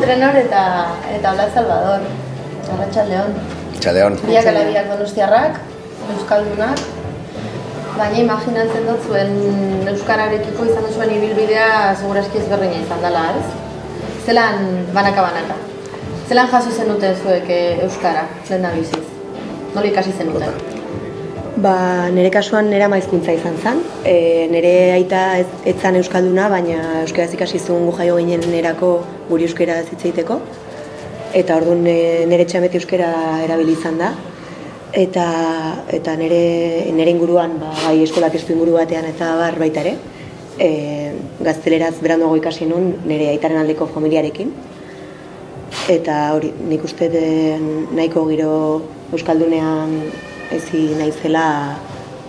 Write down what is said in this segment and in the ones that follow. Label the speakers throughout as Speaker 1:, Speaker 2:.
Speaker 1: Trenor eta Ola Salvador. Arratsaldeon.
Speaker 2: Arratsaldeon.
Speaker 1: Biak ala biak donostiarrak, euskaldunak. Baina imaginatzen dut zuen euskararekiko izan zuen ibilbidea segurazki ezberdina izan dela, ez? Zelan banaka. Zelan jaso zenuten zuek euskara, lehendabiziz? Nola ikasi zenuten?
Speaker 3: Nire kasuan nire ama hizkuntza izan zen. Nire aita ez zan euskalduna, baina euskaraz ikasi zuen gu jaio ginen erako guri euskaraz hitz egiteko. Eta orduan nire etxean beti euskara erabili izan da. Eta nire inguruan, bai eskola testu inguru batean eta bar baita ere. Gazteleraz beranduago ikasi nun nire aitaren aldeko familiarekin. Eta hori, nik uste nahiko giro euskaldunean ezi naizela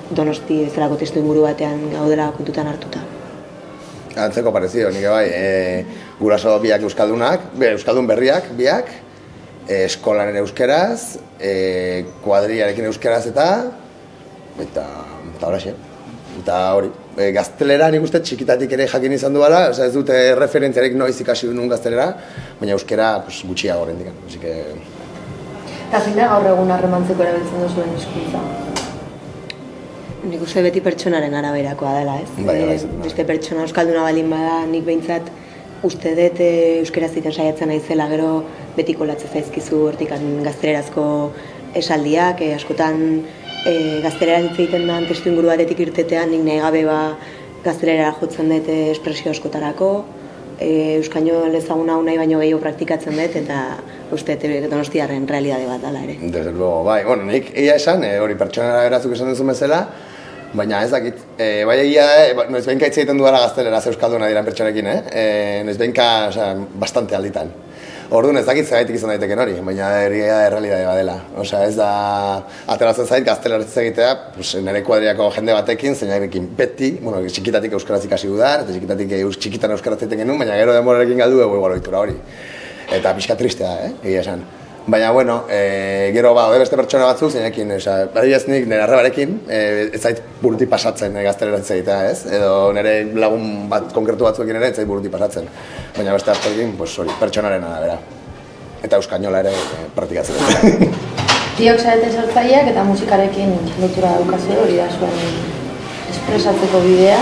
Speaker 3: Donosti bezalako testu inguru batean gaudela kontutan hartuta.
Speaker 2: Antzeko parezio, nik bai, guraso biak euskaldunak, euskaldun berriak biak, eskolaren euskeraz, kuadriarekin euskeraz eta horaxe. Eta hori, gaztelera nik uste txikitatik ere jakin izan duela, ez dute referentziarik noiz ikasi duen gaztelera, baina euskera gutxiago oraindik.
Speaker 1: Eta zein da gaur egun harremantzeko erabiltzen duzuen hizkuntza?
Speaker 3: Nik uste beti pertsonaren araberakoa dela, ez? Beste pertsona euskalduna balin bada, nik behintzat uste dut euskaraz iten saiatzen naizela, gero beti kolatzen zaizkizu hortik gaztelerazko esaldiak, askotan gazteleraz hitz egiten da testu inguru batetik irtetean, nik nahi gabe gaztelerara jotzen dut espresio askotarako, euskainol ezagun hau nahi baino gehiago praktikatzen dut, eta uste donostiarren realidade bat dela ere.
Speaker 2: Desde luego, bai, nik egia esan, hori pertsonara eratzuk esan duzun bezala, baina ez dakit, bai egia da, noiz behinka hitz egiten duela gazteleraz euskalduna diren pertsonekin, noiz behinka, bastante alditan. Orduan ez dakit zergaitik izan daiteken hori, baina errealidade badela. Ez da, ateratzen zait gazteleraz egitea, nire kuadriako jende batekin, zeinarekin beti, txikitatik euskaraz ikasi dudan, eta txikitan euskaraz egiten genuen, baina gero denborarekin galdu egu egoitura hori. Eta pixka tristea da, egia esan. Baina, gero beste pertsona batzuk, zeinekin, adibidez nik nire arrebarekin, ez zait buruti pasatzen gazteleraz egitea, ez? Edo nire lagun bat konkretu batzuekin ere ez zait buruti pasatzen. Baina beste askoekin, pertsonaren arabera. Eta euskainola ere praktikatzen.
Speaker 1: Biok zarete sortzaileak eta musikarekin lotura daukazue, hori da zuen espresatzeko bidea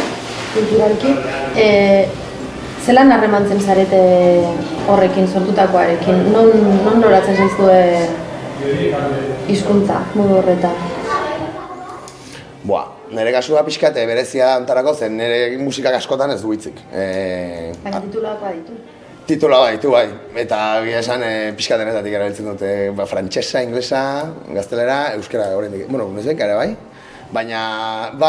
Speaker 1: kulturalki. Zelan harremantzen zarete horrekin, sortutakoarekin? Non loratzen zaizue hizkuntza modu horretan?
Speaker 2: Nire kasua pixkat berezia antarako zen nire musikak askotan ez du hitzik.
Speaker 1: Baina titulakoa ditu?
Speaker 2: Titula ditu, bai. Eta egia esan pixkat denetatik erabiltzen dute frantsesa, inglesa, gaztelera, euskara oraindik. Noizbenka ere bai. Baina,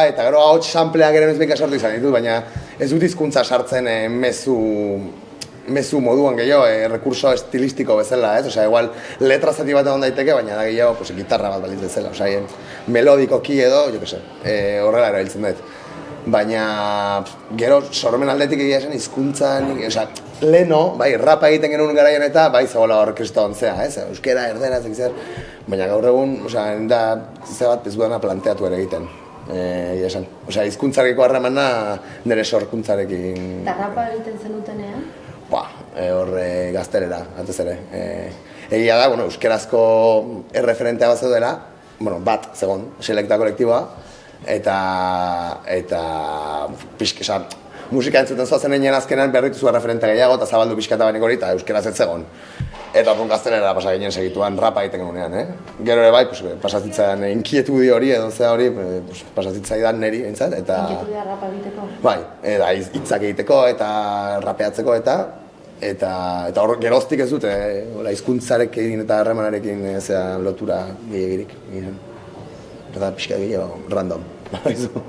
Speaker 2: eta gero ahots sampleak ere noizbenka sartu izan ditut, baina ez dut hizkuntza sartzen mezu moduan gehiago, rekurso estilistiko bezala, ez? Igual letra zati bat egon daiteke, baina da gehiago gitarra bat balitz bezala, melodikoki edo, horrela erabiltzen dut. Baina, gero sormen aldetik egia esan hizkuntzan, leno, rapa egiten genuen garaian eta zegoela hor kristontzea, euskera, erdera, zekizer. Baina gaur egun, da ze bat ez dudana planteatu ere egiten, egia esan. Hizkuntzarekiko harremana nire sorkuntzarekin.
Speaker 1: Eta rapa egiten zenutenean?
Speaker 2: Gaztelera, atez ere. Egia da, euskerazko erreferentea bat zeudela, bat zegoen, selekta kolektiboa, eta musika entzuten zoazen egin azkenean berritu zuen referentea gehiago eta zabaldu pixkata banik hori eta euskeraz ez zegoen. Eta orduan gaztelera pasa ginen segituan rapa egiten genunean, Gero ere bai, pasazitzaidan inkietudi hori edo zea hori, pasazitzaidan niri, behintzat, eta...
Speaker 1: Inkietudia rapa egiteko?
Speaker 2: Bai, eta hitzak egiteko eta rapeatzeko eta hor geroztik ez dute, hizkuntzarekin eta harremanarekin lotura gehiagirik. Eta pixka gehiago, random.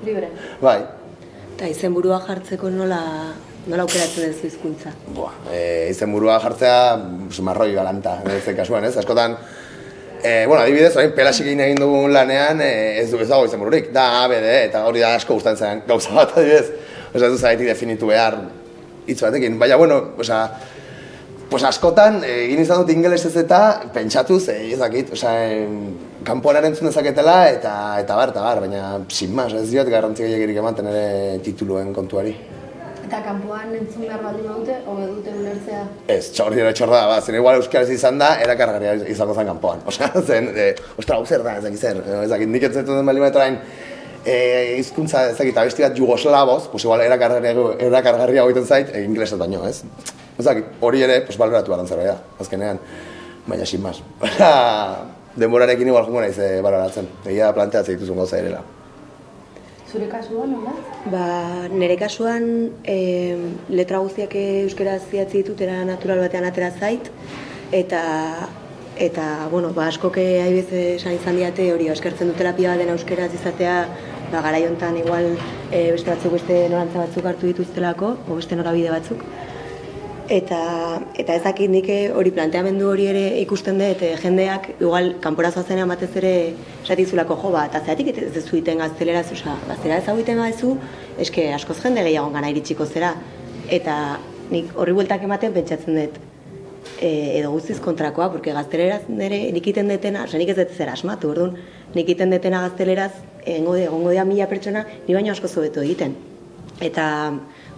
Speaker 1: Libre.
Speaker 2: Bai.
Speaker 3: Eta izenburua jartzeko nola aukeratzen duzu hizkuntza?
Speaker 2: Izenburua jartzea marroi galanta, ez kasuan, ez? Askotan, adibidez, pelasik egin dugun lanean ez dago izenbururik, da ABD, eta hori da asko gustatzen zen gauza bat, adibidez. Ez du zaitik definitu behar hitz batekin, baina, askotan egin izan dut ingelesez eta pentsatuz, ez dakit, kanpoan erantzun dezaketela eta bar, baina sin más, ez diot garrantzi gehiagirik ematen ere tituluen kontuari.
Speaker 1: Eta kanpoan entzun behar baldin badute, hobe dute ulertzea?
Speaker 2: Ez, txorda, zen igual euskaraz izan da, erakargarria izango zen kanpoan. Osea, zen, ostra, hau zer da, ezakit, nik entzuten den baldin badetrain, hizkuntza ezakit, abesti bat jugoslavoz, pues igual erakargarria egiten zait, inglesez baino, ez? Ezakit, hori ere, pues baloratu badan zerbait da, azkenean, baina sin mas. Denborarekin igual jungo naiz baloratzen, egia planteatzen dituzun gauza erela.
Speaker 1: Zure kasuan, nola?
Speaker 3: Nire kasuan letra guztiak euskaraz idatzi ditut, era natural batean atera zait, eta bueno, askok haibez esan izan diate hori, eskertzen dutela pila bat dena euskaraz izatea, garai hontan igual beste batzuk beste norantza batzuk hartu dituztelako, o beste norabide batzuk. Eta ez dakit nik hori planteamendu hori ere ikusten dut, jendeak igual kanpora zoazenean batez ere esatizulako jo eta zeratik ez duzu iten gazteleraz, gazteleraz hau iten badezu, eske askoz jende gehiago gana iritsiko zera. Eta nik horri bueltak ematen pentsatzen dut, edo guztiz kontrakoa, porque gazteleraz nire nik iten detena, nik ez dut zera asmatu, orduan, nik iten detena gazteleraz, egongo dira 1000 pertsona, ni baino askoz hobeto egiten. Eta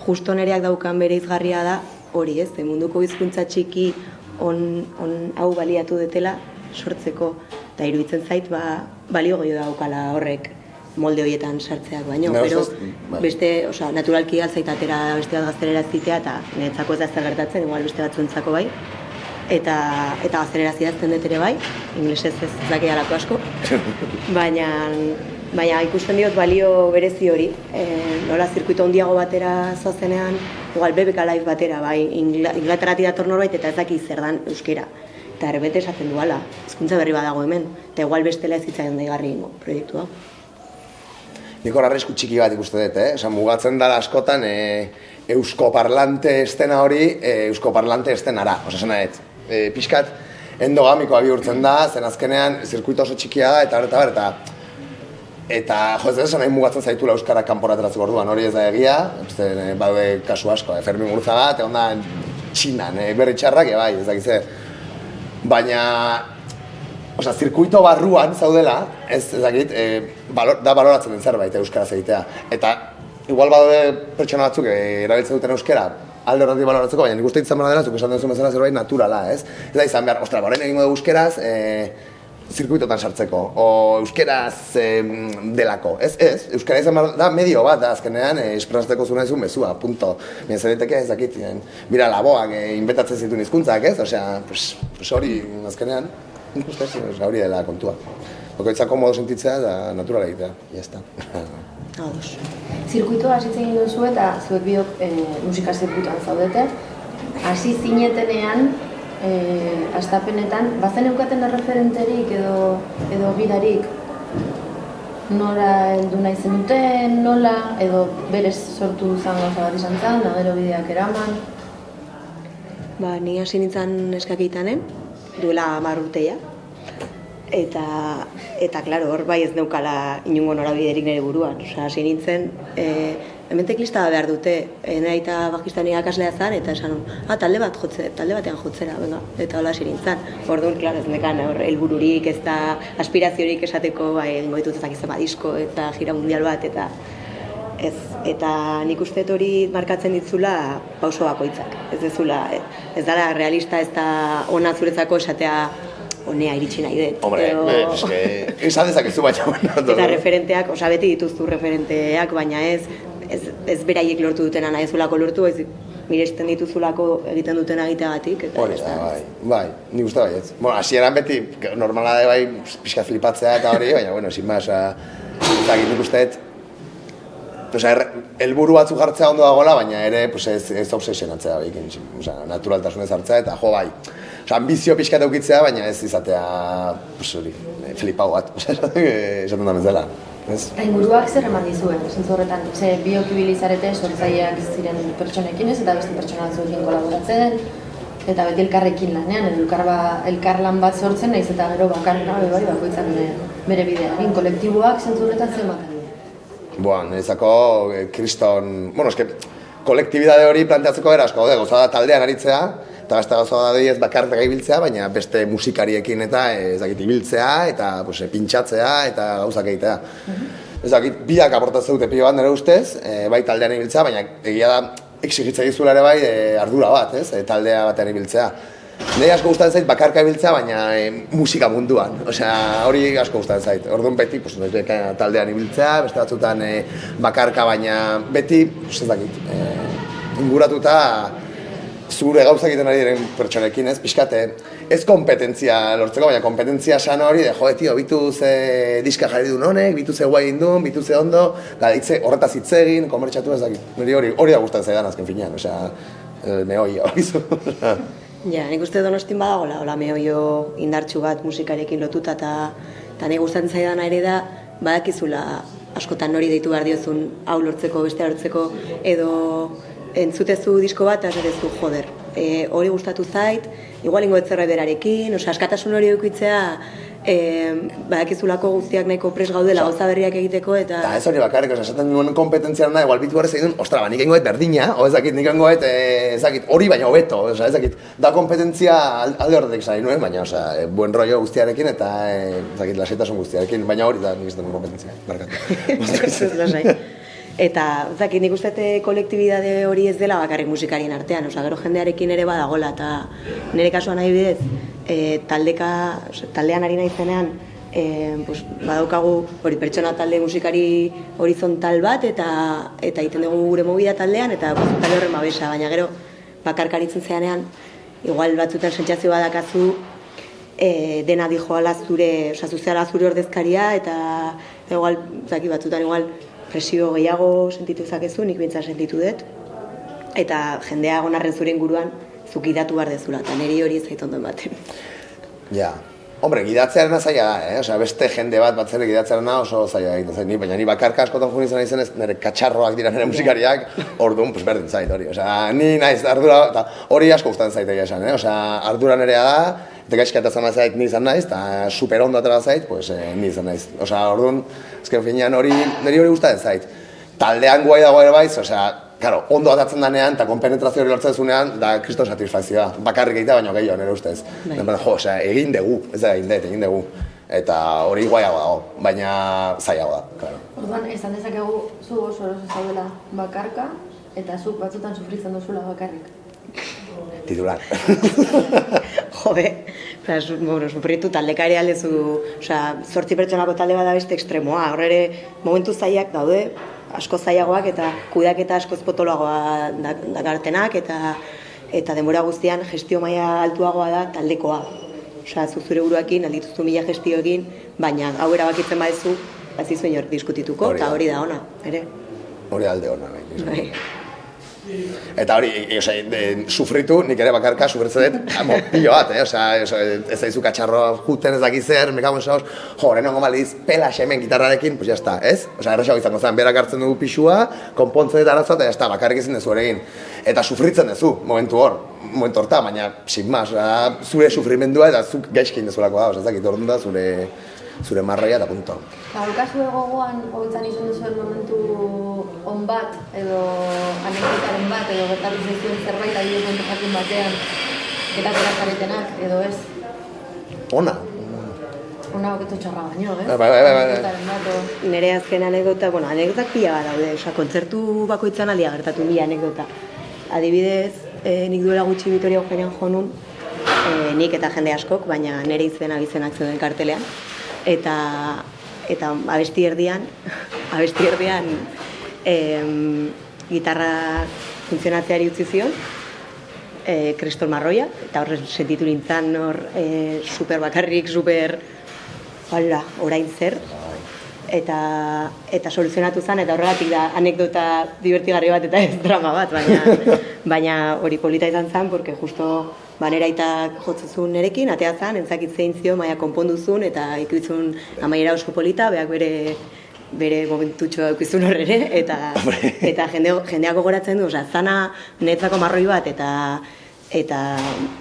Speaker 3: justo nireak daukan bere izgarria da, hori ez, munduko hizkuntza txiki hau baliatu detela sortzeko, eta iruditzen zait balio gehiago daukala horrek molde horietan sartzeak baino, pero beste, naturalki altzait atera beste bat gaztelera zitea, eta niretzako ez da zer gertatzen, igual beste batzuentzako bai, eta gaztelera idazten dut ere bai, inglesez ez dakialako asko, baina ikusten diot balio berezi hori, nola zirkuito handiago batera zoazenean, igual BBK Live batera, bai, Inglaterratik dator norbait eta ez daki zer dan euskera. Eta erbete esaten duala, hizkuntza berri badago hemen, eta igual bestela ez zitzaion daigarri ingo proiektua.
Speaker 2: Nik hor arrisku txiki bat ikusten dut, Osa, mugatzen dara askotan eusko parlante estena hori eusko parlante estenara. Osa, zena pixkat endogamikoa bihurtzen da, zen azkenean zirkuito oso txikia da, eta jo, ez esan nahi mugatzen zaitula euskara kanporateratzeko orduan, hori ez da egia, badaude kasu asko, Fermin Muruzaga, eta onda Txinan, berri txarrak, bai, ez dakiz baina, osea, zirkuito barruan zaudela, ez dakit, da baloratzen den zerbait euskaraz egitea, eta igual badaude pertsona batzuk erabiltzen duten euskara, alde horretik baloratzeko, baina nik uste ditzen dela, zuk esan duzu bezala zerbait naturala, ez? Ez da izan behar, ostra, horrein egingo dugu euskeraz, zirkuitotan sartzeko, o euskeraz delako, ez, euskara izan da medio bat, da azkenean esprasteko zuen ezun bezua, punto. Bien zeriteke ez dakit, bira laboak inbetatzen zituen hizkuntzak, ez, osea, pues hori azkenean, ustez, hori dela kontua. Okoitzako modu sentitzea da naturala egitea, jazta.
Speaker 3: Ados.
Speaker 1: Zirkuitoa hasitzen egin duzu eta zuek biok musika zirkuitoan zaudete, hasi zinetenean, astapenetan, bazen eukaten erreferenterik edo gidarik nora heldu nahi zenuten, nola, edo berez sortu duzan gauza bat izan zen, gero bideak eraman?
Speaker 3: Ni hasi nintzen eskakitanen, duela 10 urteia, eta klaro, hor bai ez neukala inungo norabiderik nire buruan, hasi nintzen, hemen teklista behar dute, nire aita bajistan irakaslea zen, eta esan, talde batean jotzera, venga, eta hola hasi nintzen. Orduan, klaro, ez nekan, helbururik, ez da aspiraziorik esateko, egingo ditut ezak izan disko, eta gira mundial bat, eta nik uste hori markatzen ditzula pauso bakoitzak. Ez dezula, ez dara realista, ez da ona zuretzako esatea honea iritsi nahi dut.
Speaker 2: Hombre, esan dezakezu baina.
Speaker 3: Eta referenteak, beti dituztu referenteak, baina ez beraiek lortu dutena nahi ezulako lortu, ez miresten dituzulako egiten dutena egiteagatik.
Speaker 2: Hori da, bai, nik uste bai ez. Bueno, hasieran beti, normala da bai, pixka flipatzea eta hori, baina, bueno, sin más, nik uste helburu batzuk jartzea ondo dagoela, baina ere ez obsesionatzea behikin, naturaltasunez hartzea, eta jo bai, ambizio pixka eukitzea, baina ez izatea, flipau bat, esaten da bezala.
Speaker 1: Inguruak zer eman dizuen, zentzu horretan, biok ibilizarete sortzaileak ziren pertsonekin ez, eta beste pertsona batzuekin kolaboratzen, eta beti elkarrekin lanean, elkarlan bat sortzen, nahiz eta gero bakarrik bakoitzak bere bidearekin, kolektiboak zentzu horretan zer ematen.
Speaker 2: Niretzako, kriston, kolektibidade hori planteatzeko era asko, gauza da taldean aritzea, eta beste gauza da ez bakarrik ibiltzea, baina beste musikariekin eta ez dakit ibiltzea, eta pintxatzea, eta gauzak egitea. Ez dakit, biak aportatzen dute pilo bat nire ustez, bai taldean ibiltzea, baina egia da exigitza dizula ere bai ardura bat, ez? Taldea batean ibiltzea. Nei asko gustatzen zait bakarka ibiltzea, baina musika munduan. Osea, hori asko gustatzen zait. Orduan beti, pues, taldean ibiltzea, beste batzutan bakarka, baina beti, ez dakit, inguratuta zure gauzak egiten ari diren pertsonekin, ez? Pixkate, ez kompetentzia lortzeko, baina kompetentzia sana hori, tio, bitu ze diska jarri duen honek, bitu ze guai indun, bitu ze ondo, horretaz hitz egin, komertxatu ez dakit. Hori da gustatzen zaidan azken finean, osea, mehoia hori zu.
Speaker 3: Ja, nik uste Donostin badagoela, hola mehoio indartsu bat musikarekin lotuta, eta nik gustatzen zaidana ere da, badakizula askotan nori deitu behar diozun hau lortzeko, beste lortzeko, edo entzutezu disko bat, eta esatezu, joder, hori gustatu zait, igual ingo etzerra berarekin, askatasun hori edukitzea, badakizulako guztiak nahiko pres gaudela gauza berriak egiteko, eta
Speaker 2: ez hori bakarrik, esaten duen kompetentzian da, igual bitu gara zeidun, ostra, nik engoet berdina, o ezakit, nik engoet, hori baina hobeto, ezakit, da kompetentzia alde horretik zari nuen, baina, buen rollo guztiarekin, eta, lasetasun guztiarekin, baina hori da nik ez duen kompetentzia, barkatu.
Speaker 3: Eta, zakit, nik uste kolektibidade hori ez dela bakarrik musikarien artean, gero jendearekin ere badagola, eta nire kasuan adibidez, taldean ari naizenean, badaukagu hori pertsona talde musikari horizontal bat, eta egiten dugu gure movida taldean, eta talde horren babesa, baina gero bakarkaritzen zeanean, igual batzutan sentsazio badakazu, dena dijoala zure, zuzeala zure ordezkaria, eta igual, batzutan igual, presio gehiago sentitu zakezu, nik bintza sentitu dut, eta jendea gonarren zure inguruan zuk gidatu behar dezula, eta niri hori ez zait ondo ematen.
Speaker 2: Ja, hombre, gidatzearena zaila da, beste jende bat batzere gidatzearena oso zaila egiten zait, baina ni bakarka askotan jun izan izenez, nire katxarroak dira nire musikariak, orduan, berdin zait hori, ni naiz ardura, eta hori asko gustatzen zait egia esan, ardura nirea da, eta gaizka eta zama zait ni izan naiz, eta super ondo atera zait, ni izan naiz. Orduan, ezken finean niri hori gustatzen zait. Taldean guai dago ere baiz, claro, ondo atatzen danean eta konpenetrazio hori lortzen zunean, da kriston satisfazioa. Bakarrik egitea baino gehiago, nire ustez. Egin dugu, ez da egin dugu. Eta hori guaiago dago, baina zailago da, claro.
Speaker 1: Orduan, esan dezakegu zu oso eroso zaudela bakarka, eta zuk batzutan sufritzen duzula bakarrik.
Speaker 2: Titular.
Speaker 3: Jode, sufritu taldeka ere aldezu, 8 pertsonako talde bada beste ekstremoa, hor ere momentu zailak daude, asko zailagoak eta kudeaketa askoz potoloagoa dakartenak, eta denbora guztian gestio maila altuagoa da taldekoa. Zure buruakin, aldituzu 1000 gestio egin, baina hau erabakitzen badezu, ez dizu inor diskutituko, eta hori da ona, ere?
Speaker 2: Hori alde ona, bai. Eta hori, sufritu, nik ere bakarka sufritzen dut, pilo bat, ez daizu katxarroa juten ez dakiz zer, mekagoen sauz, renongo maliz, pela xemen gitarrarekin, pues jazta, ez? Erraxago izango zen, berak hartzen dugu pixua, konpontzen dut arazoa, eta jazta, bakarrik ezin dezu egin. Eta sufritzen dezu, momentu horta, baina, sin mas, zure sufrimendua eta zuk gaizkin dezulako da, ez dakit orduan da, zure marraia eta punto.
Speaker 1: Haukazu egogoan, hobitzan izan duzuen momentu on bat, edo anekdotaren bat, edo gertatu zaizuen zerbait adibidez momentu jakin batean, eta zaretenak, edo ez?
Speaker 2: Ona.
Speaker 1: Ona hoketo txarra baino, ez?
Speaker 2: Bai.
Speaker 3: Nire azken anekdota, anekdotak pila gara daude, kontzertu bakoitzan alia gertatu bi anekdota. Adibidez, nik duela gutxi Vitoria Eugenian jo nun, nik eta jende askok, baina nire izena bizenak zeuden kartelean. Eta abesti erdian gitarra funtzionatzeari utzi zion, Kriston Marroia, eta horren sentitu nintzen hor super bakarrik, super orain zer, eta soluzionatu zen, eta horregatik da anekdota divertigarri bat eta ez drama bat, baina hori polita izan zen, porque justo banera aitak jotzezun nerekin, atea zen, entzakit zein zio, maia konponduzun, eta ikuitzun amaiera oso polita, beak bere momentutxoa ikuizun horre, eta jendeak gogoratzen du, zana netzako marroi bat, eta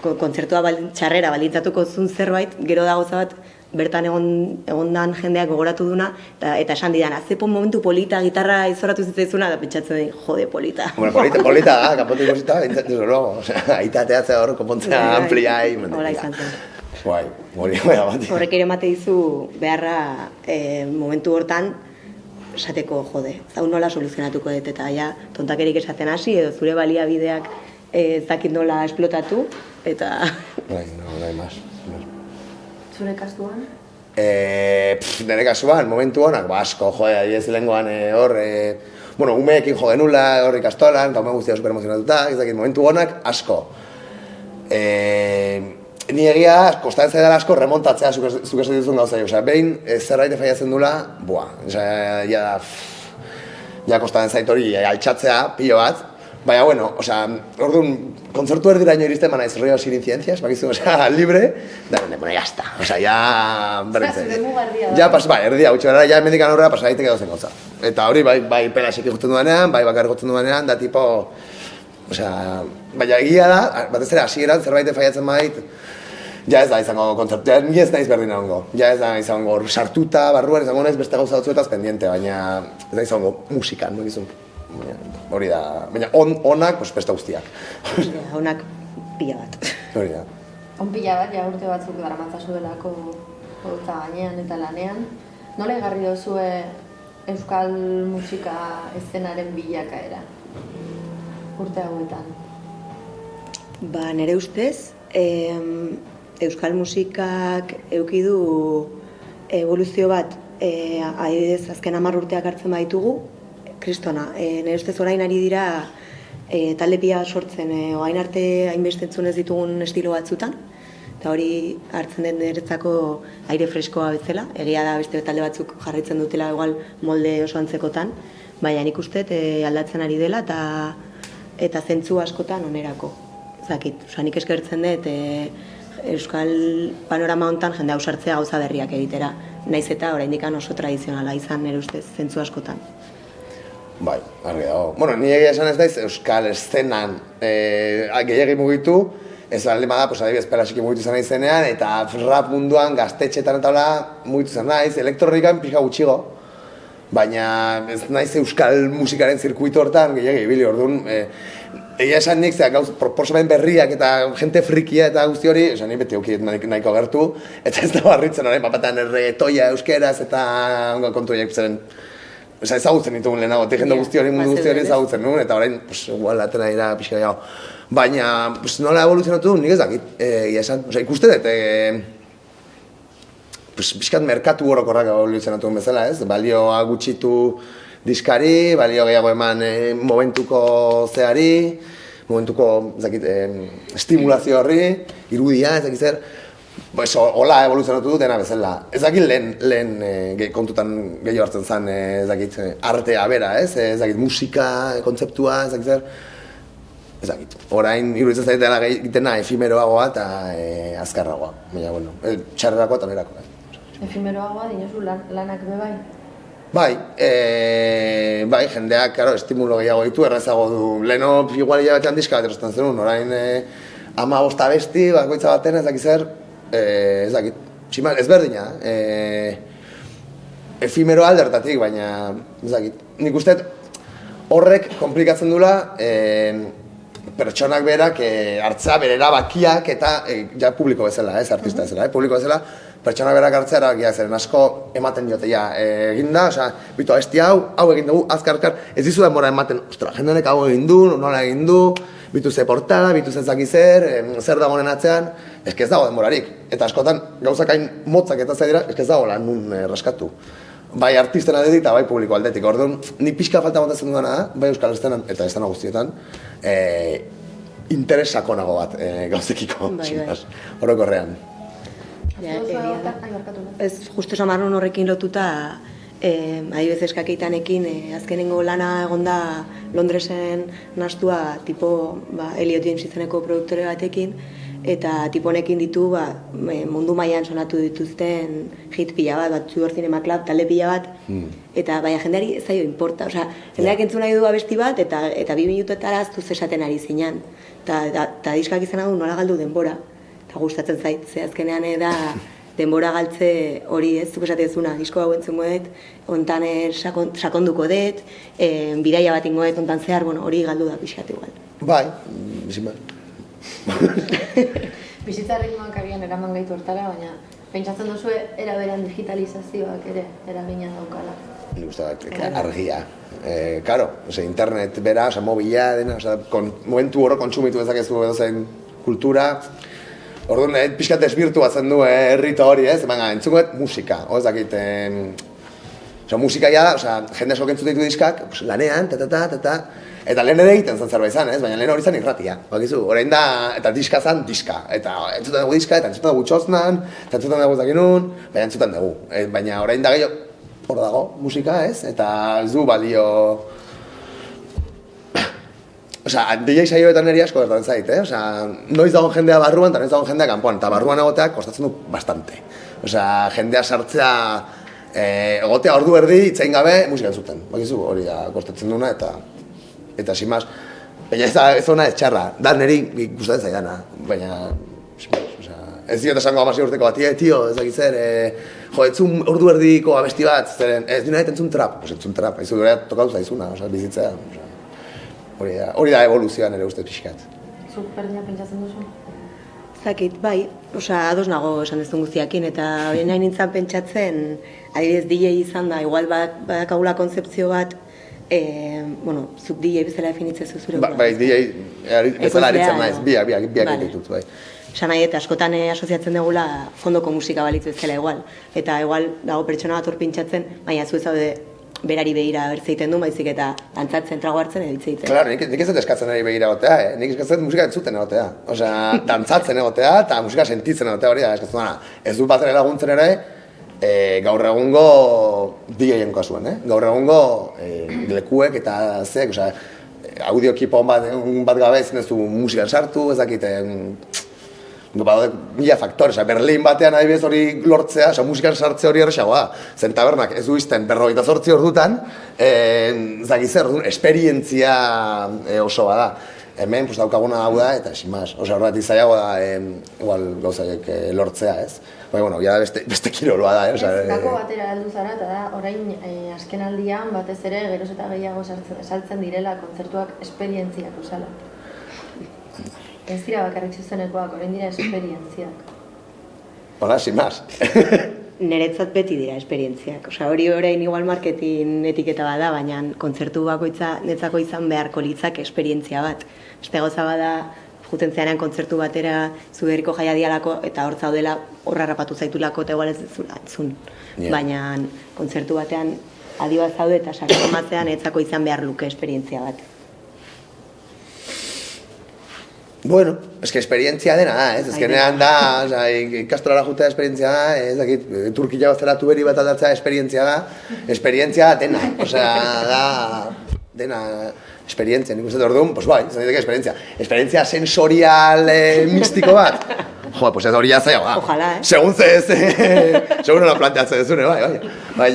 Speaker 3: kontzertua txarrera baldintzatuko zuen zerbait, gero da gauza bat, bertan egondan jendeak gogoratu duna, eta esan didan, azepon momentu polita, gitarra izoratu zitzaizuna, da pentsatzen jode polita.
Speaker 2: Polita da, kanpotu ikusita, desde luego, aita ateatzea hor, konpontzea amplia.
Speaker 3: Hola izan zen.
Speaker 2: Hori bat.
Speaker 3: Horrek ere emate dizu beharra momentu hortan, esateko jode, hau nola soluzionatuko dut, eta ja, tontakerik esaten hasi, edo zure baliabideak ez dakit nola esplotatu, eta...
Speaker 2: Bai, no hay más.
Speaker 1: Zure kasuan?
Speaker 2: Nire kasuan, momentu honak, asko, ez lehengoan hor, umeekin jo genula, hor ikastolan, eta ume guztia super emozionatuta, ez dakit, momentu honak, asko. Ni egia, kostatzen zaidala asko remontatzea zuk ez dituzun gauza, behin zerbait faiatzen dula, ja kostatzen zait hori altxatzea, pilo bat, baina, orduan, kontzertu erdiraino iristen manaiz río sin incidencias, bakizu, libre, da, jazta, ja, berritzen. Ja, erdia, gutxo gara, ja, emendikan horrela, pasagaitek edo zen gauza. Eta hori, bai pelasik ikusten duanean, bai bakar ikusten duanean, da tipo, baina egia da, batez ere hasieran zerbait faiatzen bait, ja ez da izango kontzertu, ni ez naiz berdin egongo, ja ez da izango sartuta, barruan izango naiz beste gauza batzuetaz pendiente, baina ez da izango musikan, hori da, baina onak, beste guztiak.
Speaker 3: Onak pila bat.
Speaker 2: Hori da.
Speaker 1: On pila bat, ja urte batzuk daramatzazu delako holtza gainean eta lanean. Nola egarri dozue euskal musika eszenaren bilakaera urte hauetan?
Speaker 3: Nire ustez, euskal musikak eduki du evoluzio bat, adibidez azken 10 urteak hartzen baditugu, kristona. Nire ustez orain ari dira talde pila sortzen, orain arte hainbeste entzun ez ditugun estilo batzutan, eta hori hartzen den niretzako aire freskoa bezala, egia da beste talde batzuk jarraitzen dutela igual molde oso antzekotan, baina nik uste aldatzen ari dela eta zentzu askotan onerako. Zakit, nik eskertzen dut euskal panorama hontan jende ausartzea gauza berriak egitera, naiz eta oraindik oso tradizionala izan nire ustez zentzu askotan.
Speaker 2: Bai, argi dago. Ni egia esan ez daiz euskal eszenan gehiagi mugitu, ez alde da, adibidez pelasiki mugitu izan naizenean, eta rap munduan gaztetxetan eta mugitu izan naiz, elektronikan pixka gutxigo, baina ez naiz euskal musikaren zirkuito hortan gehiagi ibili, orduan, egia esan nik, proposamen berriak eta jente frikia eta guzti hori, esan nik beti aukiet nahiko gertu, eta ez da barritzen horrein, papetan erregetoia euskeraz eta kontu horiek zeren, ezagutzen ditugun lehenago, jende guzti hori mundu guzti hori ezagutzen nuen, eta orain, igual atena dira pixka gehiago. Baina, nola evoluzionatu nik ez dakit, egia esan, ikuste dut, pixkat merkatu orokorrak evoluzionatu bezala, ez? Balioa gutxitu diskari, balio gehiago eman momentuko zeari, momentuko estimulazio horri, irudia, ez dakit zer, hola evoluzionatu dut dena bezala. Ez dakit lehen kontutan gehiago hartzen zen, ez dakit artea bera, ez dakit musika, kontzeptua, ez dakit zer, ez dakit. Orain, iruditzen zaitela egitena efimeroagoa eta azkarragoa, baina, txarrerakoa eta berakoa.
Speaker 1: Efimeroagoa dinosu lanak bebai?
Speaker 2: Bai, jendeak, estimulo gehiago ditu, errazago du. Leheno, igual hilabetean diska bat erosten zenun, orain 15 abesti, bakoitza baten, ez dakit zer, ez dakit, ez berdina, efimero aldertatik, baina, ez dakit. Nik uste horrek komplikatzen dula pertsonak berak hartzea bere erabakiak eta ja publiko bezala, ez artista bezala, publiko bezala, pertsona berak hartzea erabakia zeren asko ematen diote eginda, bitu abesti hau egin dugu, azkar, ez dizu denbora ematen, ostra, jende honek hau egin du, nola egin du, bitu ze portada, bitu ze zaki zer dagoen atzean, ez dago denborarik. Eta askotan gauzak hain motzak eta dira, ez dago lan nun raskatu. Bai artisten aldetik eta bai publiko aldetik. Orduan, ni pixka falta montatzen dudana da, bai euskal estenan eta estena guztietan, interes sakonago bat gauzekiko, orokorrean.
Speaker 3: Ez justu samarrun horrekin lotuta, adibidez eskakeitanekin, azkenengo lana egonda Londresen nastua tipo Elliot James izeneko produktore batekin, eta tiponekin ditu mundu mailan sonatu dituzten hit pila bat, Tudor Cinema Club, talde pila bat, eta baina jendeari ez zaio importa, jendeak entzun nahi du abesti bat, eta 2 minutuetara aztuz esaten ari zinan, eta diskak izan du nola galdu denbora, eta gustatzen zait, ze azkenean da denbora galtze hori ez, zuk esatezuna, disko hau entzungo dut, ontan sakonduko dut, bidaia bat ingo dut, ontan zehar, hori galdu da pixkat igual.
Speaker 2: Bai, bizin bat.
Speaker 1: Bizitza ritmoak agian eraman gaitu hortara, baina Pentsatzen duzu era berean digitalizazioak ere eragina daukala.
Speaker 2: Nik uste argia. Karo, internet bera, mobila dena, momentu oro kontsumitu dezakezu edo zen kultura. Orduan, pixkat desbirtuatzen du herrita hori, ez? Baina, entzuko musika, ez dakit. Musika ja da, jende asko entzuten ditu diskak, lanean, eta lehen ere egiten zen zerbait izan, ez? Baina lehen hori zen irratia. Bakizu, orain da, eta diska zen diska. Eta entzuten dugu diska, eta entzuten dugu txosnan, eta entzuten dugu zakinun, baina entzuten dugu. Baina orain da gehiago, hor dago musika, ez? Eta ez du balio... DJ saioetan niri asko gertatzen zait, noiz dagoen jendea barruan eta noiz dagoen jendea kanpoan, eta barruan egoteak kostatzen du bastante. Jendea sartzea, egotea ordu erdi itzain gabe musika entzuten. Bakizu, hori da kostatzen duna eta sin más. Baina ez ona ez txarra, da niri gustatzen zaidana, baina... Ez diot esango 16 urteko bati, tio, ez dakit zer, entzun ordu erdiko abesti bat, zeren, ez dina entzun trap, entzun trap, ez dut tokatu zaizuna, bizitzea. Hori da evoluzioan ere uste pixkat.
Speaker 1: Zuk berdina pentsatzen duzu?
Speaker 3: Zakit, bai, ados nago esan dezun guztiakin, eta hori nahi nintzen pentsatzen, adibidez DJ izan da, igual badakagula konzeptzio bat, zuk DJ bezala definitzen zure gula.
Speaker 2: Bai, DJ bezala aritzen naiz, biak ditut, bai.
Speaker 3: Esan nahi, eta askotan asoziatzen dugula fondoko musika balitzu ezela igual, eta igual dago pertsona bat hor pintxatzen, baina zu ez daude berari behira bertzeiten du, baizik eta dantzatzen trago hartzen edo hitzeiten.
Speaker 2: Claro, nik ez dut eskatzen ari behira egotea, nik eskatzen musika entzuten egotea. Dantzatzen egotea eta musika sentitzen egotea hori da eskatzen dara. Ez du batzen laguntzen ere, gaur egungo DJ-en kasuan, gaur egungo lekuek eta zeek, audioekipo bat gabe ezin ez du musikan sartu, ez dakiten... Mila faktore, Berlin batean adibidez hori lortzea, musikan sartze hori erresagoa. Zen tabernak ez du izten 48 ordutan, zagizer, esperientzia oso bada. Hemen daukaguna hau da, eta esin maz. Horregatik zailago da, igual gauzaiek lortzea, ez? Baina, ja beste kiroloa da,
Speaker 1: ez? Gako batera heldu zara, eta da, orain azken aldian, batez ere, geroz eta gehiago saltzen direla kontzertuak esperientziak usala. Ez dira bakarrik zuzenekoak, orain dira esperientziak.
Speaker 2: Hola, sin más.
Speaker 3: Niretzat beti dira esperientziak. Hori orain igual marketing etiketa bada, baina kontzertu bakoitza netzako izan beharko litzak esperientzia bat. Beste gauza bada, juten zeanean kontzertu batera zuberiko jaiadialako eta hor zaudela horra rapatu zaitulako eta igual ez dezula entzun. Baina kontzertu batean adi bat zaude eta sartu matzean netzako izan behar luke esperientzia bat.
Speaker 2: Bueno, eske esperientzia dena da, ez? Ezkenean da, ikastolara jutea esperientzia da, ez dakit, Turkia bazera tuberi bat aldatzea esperientzia da, esperientzia da dena, dena esperientzia, nik uste orduan, pues bai, izan diteke esperientzia. Esperientzia sensorial mistiko bat, pues ez hori jazai,
Speaker 3: ojalá,
Speaker 2: segun segun nola planteatzen dezune, bai,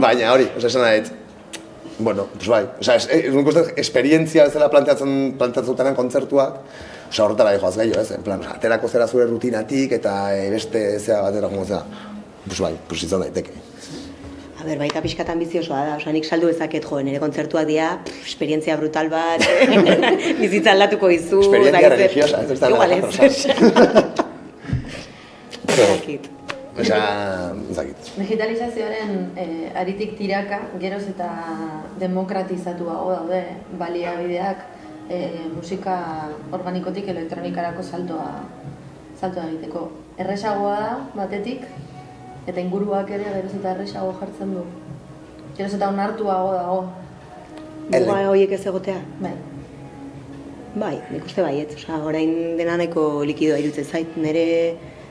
Speaker 2: baina hori, esan da dit. Bueno, pues bai, esperientzia bezala planteatzen dutenan kontzertuak, horretara joaz gehiago, ez? En plan, aterako zera zure rutinatik eta beste zera batera jongo zera. Pues bai, pues izan daiteke.
Speaker 3: Baita pixkat ambiziosoa da, nik saldu ezaket nire kontzertuak dira, esperientzia brutal bat, bizitza aldatuko izu.
Speaker 2: Esperientzia religiosa, ez da
Speaker 3: igual ez.
Speaker 1: Digitalizazioaren aritik tiraka, geroz eta demokratizatuago daude baliabideak musika organikotik elektronikarako saltoa egiteko. Erresagoa da, batetik, eta inguruak ere geroz eta erresago jartzen du. Geroz eta onartuago dago.
Speaker 3: Muga horiek ez egotea?
Speaker 1: Bai,
Speaker 3: nik uste baiet. Orain dena nahiko likidoa irutzen zait. Nire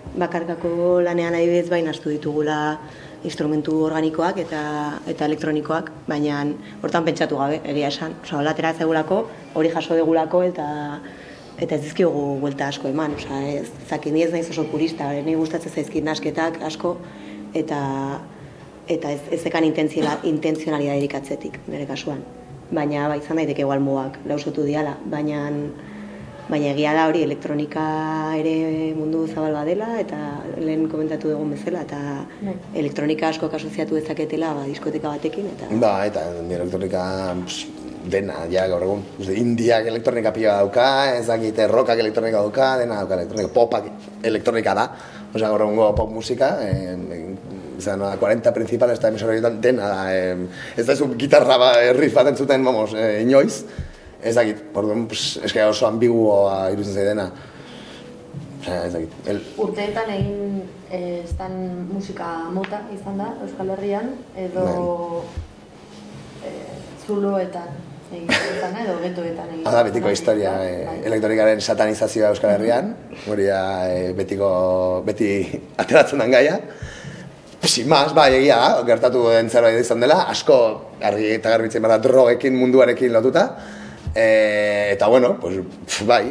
Speaker 3: bakarkako lanean adibidez bain astu ditugula instrumentu organikoak eta elektronikoak, baina hortan pentsatu gabe, egia esan. Latera zegulako, hori jaso degulako eta ez dizkigu buelta asko eman. Ni ez naiz oso purista, ni gustatzen zaizkit nasketak asko eta ez zekan intentzionalidade dedikatzetik, nire kasuan. Baina izan daiteke igual mugak lausotu diala, baina egia da hori elektronika ere mundu zabal badela eta lehen komentatu dugun bezala eta elektronika asko asoziatu dezaketela diskoteka batekin eta...
Speaker 2: Eta elektronika dena, gaur egun. Indiak elektronika pila dauka, ez dakit rockak elektronika dauka, dena dauka elektronika, popak elektronika da. Osea, gaur egungo pop musika, 40 principal ez da emisorietan dena da, ez da zu gitarra riff bat entzuten, vamos, inoiz, ez dakit, orduan, eske oso ambiguoa iruditzen zaidena. Osea, ez dakit.
Speaker 1: Urteetan egin estan musika mota izan da Euskal Herrian, edo zuloetan egiten edo getoetan egiten.
Speaker 2: Da, betiko historia, elektronikaren satanizazioa Euskal Herrian, hori da beti ateratzen den gaia. Sin más, bai, egia da, gertatu den zerbait izan dela, asko argi eta garbitzen bada drogekin munduarekin lotuta. Eta bueno, pues, bai,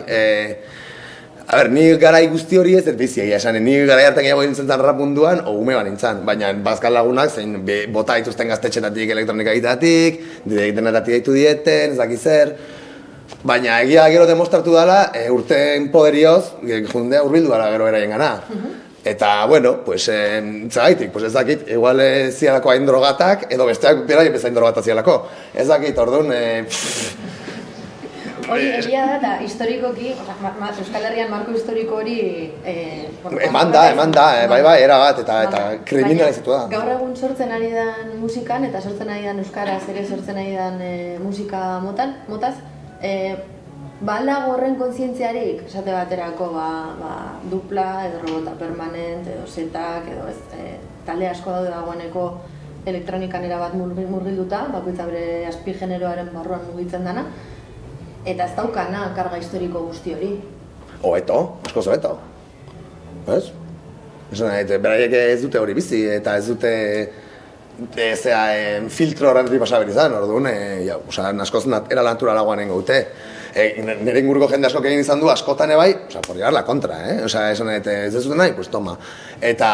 Speaker 2: a ber, ni garai guzti hori ez dut bizi egia esan, ni garai hartan gehiago nintzen rap munduan, ume bat nintzen, baina bazkal lagunak zein bota dituzten gaztetxetatik elektronika egitatik, internetatik deitu dieten, ez dakiz zer. Baina egia gero demostratu dela, urteen poderioz, jundea hurbildu dela gero eraien gana. Eta, bueno, pues, zagaitik, pues ez dakit, igual zialako hain drogatak, edo besteak beraien bezain drogata zialako. Ez dakit, orduan,
Speaker 1: hori egia da, eta historikoki, Euskal Herrian marko historiko hori...
Speaker 2: Eman da, bai, era bat, eta kriminalizitu da.
Speaker 1: Gaur egun sortzen ari dan musikan, eta sortzen ari dan euskaraz ere sortzen ari dan musika motaz, balago horren kontzientziarik, esate baterako, dupla, edo robota permanent, edo setak, edo talde asko daude dagoeneko elektronikan erabat murgilduta, bakoitza bere azpigeneroaren barruan mugitzen dana, eta ez daukana karga historiko guzti hori.
Speaker 2: Hobeto, asko hobeto. Ez? Beraiek ez dute hori bizi, eta ez dute filtro horretik pasaber izan, orduan, askoz era naturalagoan nengo dute. Nire inguruko jende asko egin izan du askotan ebai, por llevar la kontra, ez dut nahi, pues toma. Eta...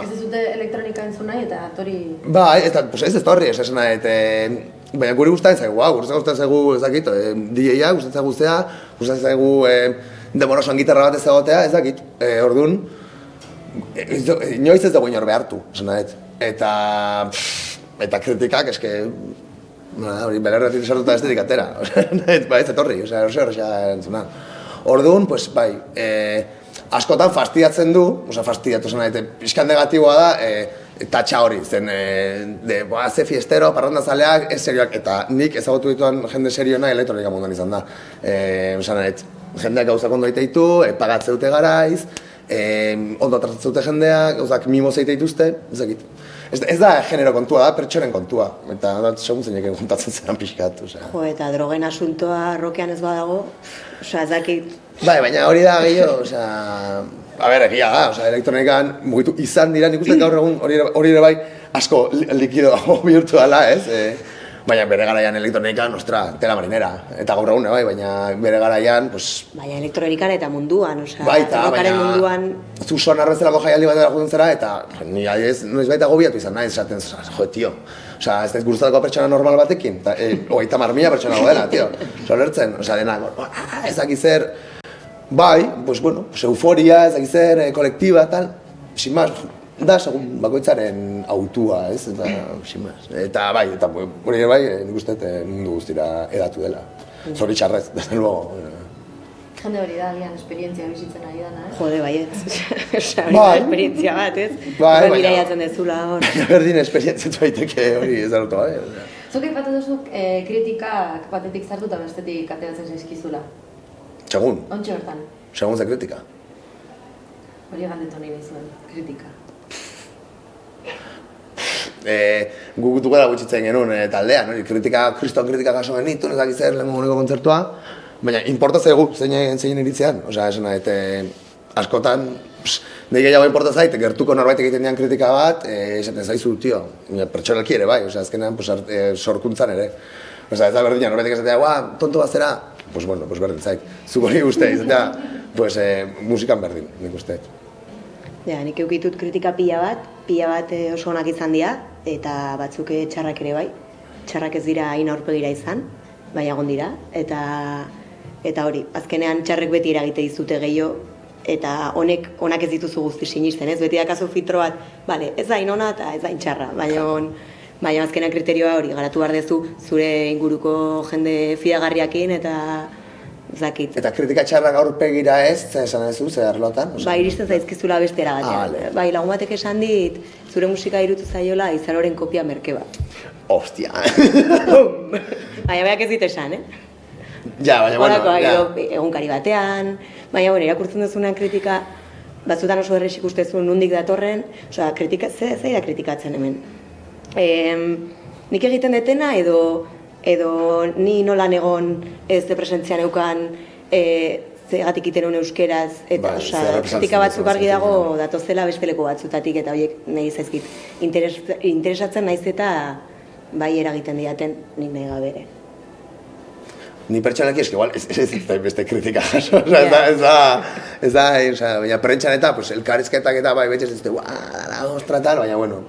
Speaker 1: Ez dute elektronika entzun nahi, eta tori...
Speaker 2: Bai, eta ez torri, ez esan nahi, baina guri gustatzen zaigu, gustatzen zaigu, ez dakit, DJ-a, gustatzen zaigu zea, gustatzen zaigu demorosoan gitarra bat ez egotea, ez dakit, orduan, inoiz ez dugu inor behartu, esan nahi, eta kritikak, eske, hori belerretik sartuta ez dedik atera, ez etorri, oso horrexea entzuna. Orduan, pues, bai, askotan fastidiatzen du, fastidiatu zen nahi, pixkan negatiboa da, tatxa hori, zen, ze fiestero, parrandazaleak, ez serioak, eta nik ezagutu dituan jende serioena elektronika munduan izan da. Jendeak gauzak ondo ditu, pagatze dute garaiz, ondo tratatzen dute jendeak, gauzak mimoz egite dituzte, ez dakit. Ez da genero kontua, da pertsonen kontua, eta segun zeinek juntatzen zeran pixkat.
Speaker 3: Jo, eta drogen asuntoa rokean ez badago, ez dakit.
Speaker 2: Bai, baina hori da gehiago, a ber, egia da, elektronikan mugitu izan dira, nik uste gaur egun hori ere bai asko likido bihurtu dela, ez? Baina bere garaian elektronikan, ostra, tela marinera, eta gaur egun, bai, baina bere garaian, pues... Baina
Speaker 3: elektronikan eta munduan,
Speaker 2: baita, baina... Zu son arrezelako jaialdi bat erakutzen zera, eta ni noiz baita gobiatu izan nahi, esaten, jo, tio, ez guruzatako pertsona normal batekin, eta 30.000 pertsona godela, tio, solertzen, dena, ez dakiz zer, bai, pues bueno, euforia, ez dakiz zer, kolektiba, tal, sin más, da, segun bakoitzaren autua, ez, eta, sin más. Eta bai, hori bai, nik uste mundu guztira edatu dela. Zori txarrez, desde luego.
Speaker 1: Jende hori da, agian, esperientzia bizitzen ari dana, ez?
Speaker 3: Jode, baiet. Hori da, esperientzia bat, ez? Bai, baina... Biraiatzen dezula, hor.
Speaker 2: Berdin esperientziatu daiteke hori ez darutu, bai.
Speaker 1: Zuk eipatu duzu kritikak batetik zartu eta bestetik ateratzen zaizkizula.
Speaker 2: Segun?
Speaker 1: Ontxe hortan.
Speaker 2: Segun ze kritika?
Speaker 1: Hori galdetu nahi nizuen, kritika.
Speaker 2: Gugutu gara gutxitzen genuen taldean, kriston kritika gaso genitu, ez dakiz zer lehenko moneko kontzertua, baina importa zaigu zein iritzean, esan askotan, nahi gehiago importa zait, gertuko norbait egiten dian kritika bat, esaten zaizu, tio, pertsonalki ere bai, azkenean sorkuntzan ere. Ez da berdina, norbaitek esatea, tonto bat zera, pues berdin zait, zuk hori uste, izatea, musikan berdin, nik uste.
Speaker 3: Ja, nik eukitut kritika pila bat oso onak izan dira, eta batzuk txarrak ere bai. Txarrak ez dira hain aurpegira izan, baina egon dira, eta hori, azkenean txarrek beti eragite dizute gehiago, eta onak ez dituzu guzti sinisten, ez? Beti dakazu filtro bat, bale, ez da hain ona eta ez da hain txarra, baina azkenean kriterioa hori, garatu behar dezu zure inguruko jende fidagarriakin, eta zakit.
Speaker 2: Eta kritika txarrak aurpegira ez, esan ez du, zer arlotan?
Speaker 3: Ba, iristen zaizkizula bestera batean.
Speaker 2: Vale.
Speaker 3: Bai, lagun batek esan dit, zure musika irutu zaiola Izaroren kopia merke bat.
Speaker 2: Ostia.
Speaker 3: Baina beak ez dit esan,
Speaker 2: Ja, baina, bueno,
Speaker 3: egunkari batean, baina, bueno, irakurtzen duzunean kritika, batzutan oso errez ikustezun nondik datorren, osea, zei da kritikatzen hemen. Nik egiten detena edo ni nolan egon ez de presentzian eukan zegatik iten un euskeraz, eta kritika batzuk argi dago datozela beste leku batzutatik, eta horiek nahi zaizkit interesatzen naiz eta bai eragiten diaten nik nahi gabere.
Speaker 2: Ni pertsonaki eski igual ez beste kritika jaso, ez da, baina prentxan eta elkarrizketak eta bai betxez ez dut, ostra tal, baina bueno,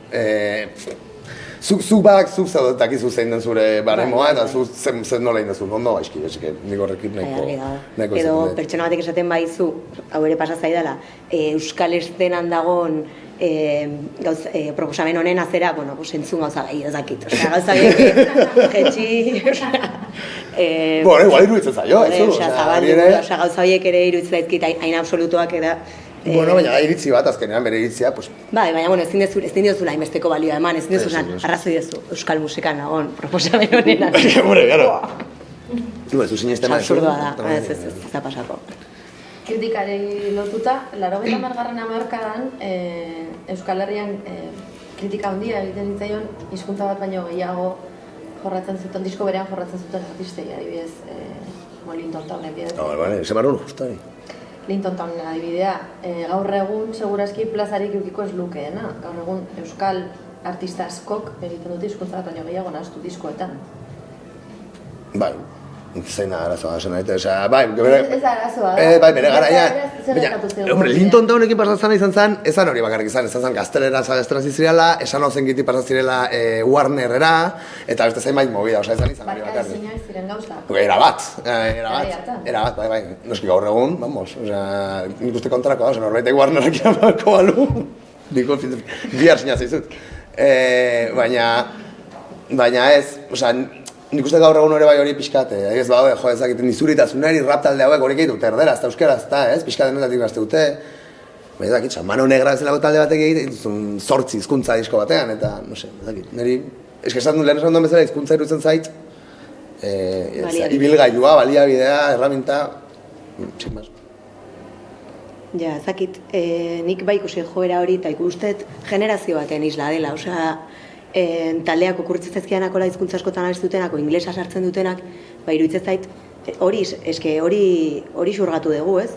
Speaker 2: zuk zaudotakizu zein den zure barremoa eta zuk zen nola egin dezun, ondo gaizki, nik horrekin nahiko
Speaker 3: edo pertsona batek esaten baizu, hau ere pasa zaidala, euskal estenan dagoen proposamen honen azera, bueno, entzun gauza gai, ezakit, gauza gai, jetxi,
Speaker 2: bueno, igual iruditzen zaio,
Speaker 3: gauza horiek ere iruditzen zaizkit, hain absolutuak eta
Speaker 2: bueno, baina iritzi bat, azkenean bere iritzia, pues...
Speaker 3: Bai, baina, bueno, ezin dezula hainbesteko balioa eman, ezin dezula arrazoi dezu euskal musikan nagoen proposamen honenan.
Speaker 2: Bueno, claro. Ez du sinisten maizu.
Speaker 3: Absurdoa da, ez da pasako.
Speaker 1: Kritikari lotuta, 80. hamarkadan Euskal Herrian kritika handia egiten zitzaion hizkuntza bat baino gehiago jorratzen zuten, disko berean jorratzen zuten artistei, adibidez, Linton Town adibidez.
Speaker 2: Vale, ese marrón justari.
Speaker 1: Linton Town adibidea, gaur egun segurazki plazarik eukiko ez lukeena. Gaur egun euskal artista askok egiten dute hizkuntza bat baino gehiago nahastu diskoetan.
Speaker 2: Bai, zein da arazoa, esan nahi, bai,
Speaker 1: ez da arazoa.
Speaker 2: Bai, bere garaian. Hombre, Linton Townekin pasatzen izan zen, ezan hori bakarrik izan gaztelera zizirela, esan ozen giti pasatzen zirela Warnerera, eta beste zein bait movida, ezan izan hori bakarrik.
Speaker 1: Barka ezinak ziren gauza.
Speaker 2: Erabat, bai, noski gaur egun, vamos, nik uste kontrako, norbaitek Warnerrak irabako balu, niko bihar sinatzen izut. Baina ez, nik uste gaur egun ere bai hori pixkat, ez badaude, ezakiten izuritasunari, rap talde hauek horiek egitut, erderaz eta euskeraz, ez, pixkat denetatik gazte dute. Baina ezakit, Mano Negra bezalako talde batek egiten, 8 hizkuntza disko batean, eta, no se, ezakit, niri, esan duen bezala hizkuntza irutzen zait, ibilgailua, baliabidea, erraminta, sin más.
Speaker 3: Ja, ezakit, nik bai ikusi joera hori eta ikustet generazio baten isla dela, osea, taldeak okurritzen zaizkianako hizkuntza askotan ez dutenako, inglesa sartzen dutenak, iruditzen zait, hori xurgatu dugu, ez?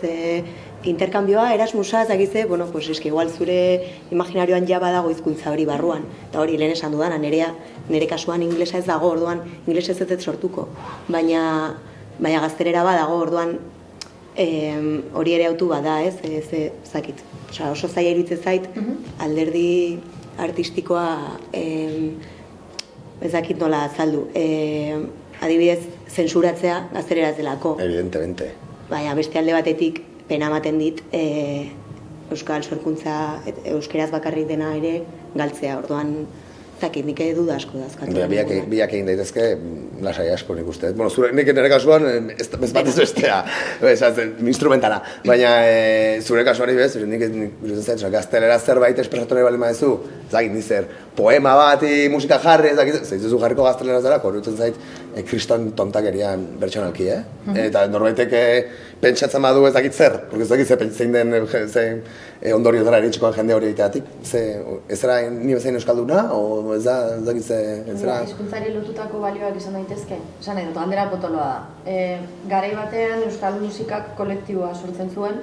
Speaker 3: Interkambioa, Erasmusa, zagize, bueno, pues igual zure imaginarioan ja badago hizkuntza hori barruan, eta hori lehen esan dudana, nire kasuan inglesa ez dago, orduan inglesa ez ez sortuko, baina gaztelera badago, orduan hori ere autu bada, ez? Zakit, oso zaila iruditzen zait, alderdi artistikoa ezakit nola azaldu. Adibidez, zensuratzea gazteleraz delako.
Speaker 2: Evidentemente.
Speaker 3: Baina beste alde batetik pena ematen dit euskal sorkuntza euskeraz bakarrik dena ere galtzea. Orduan, zakit, nik duda asko dazkatu.
Speaker 2: Biak egin daitezke, lasai asko nik uste. Bueno, nik nire kasuan, ez bat ez bestea, instrumentala. Baina zure kasuan bez, nik gaztelera zerbait espresatu nahi bali madezu, zakit, nizer, poema bat, musika jarri, zaizuzu jarriko gaztelera zara, korrutzen zait, kriston tontakerian bertsonalki, Eta norbaitek pentsatzen badu ez dakit zer, porque ez dakit zein den ondorio dara eritxikoan jende hori egiteatik. Ez zera ni bezain euskalduna, o ez dakit ze...
Speaker 1: Hizkuntzari lotutako balioak izan daitezke. Esan nahi dut, galdera potoloa da. Garai batean euskal musikak kolektiboa sortzen zuen,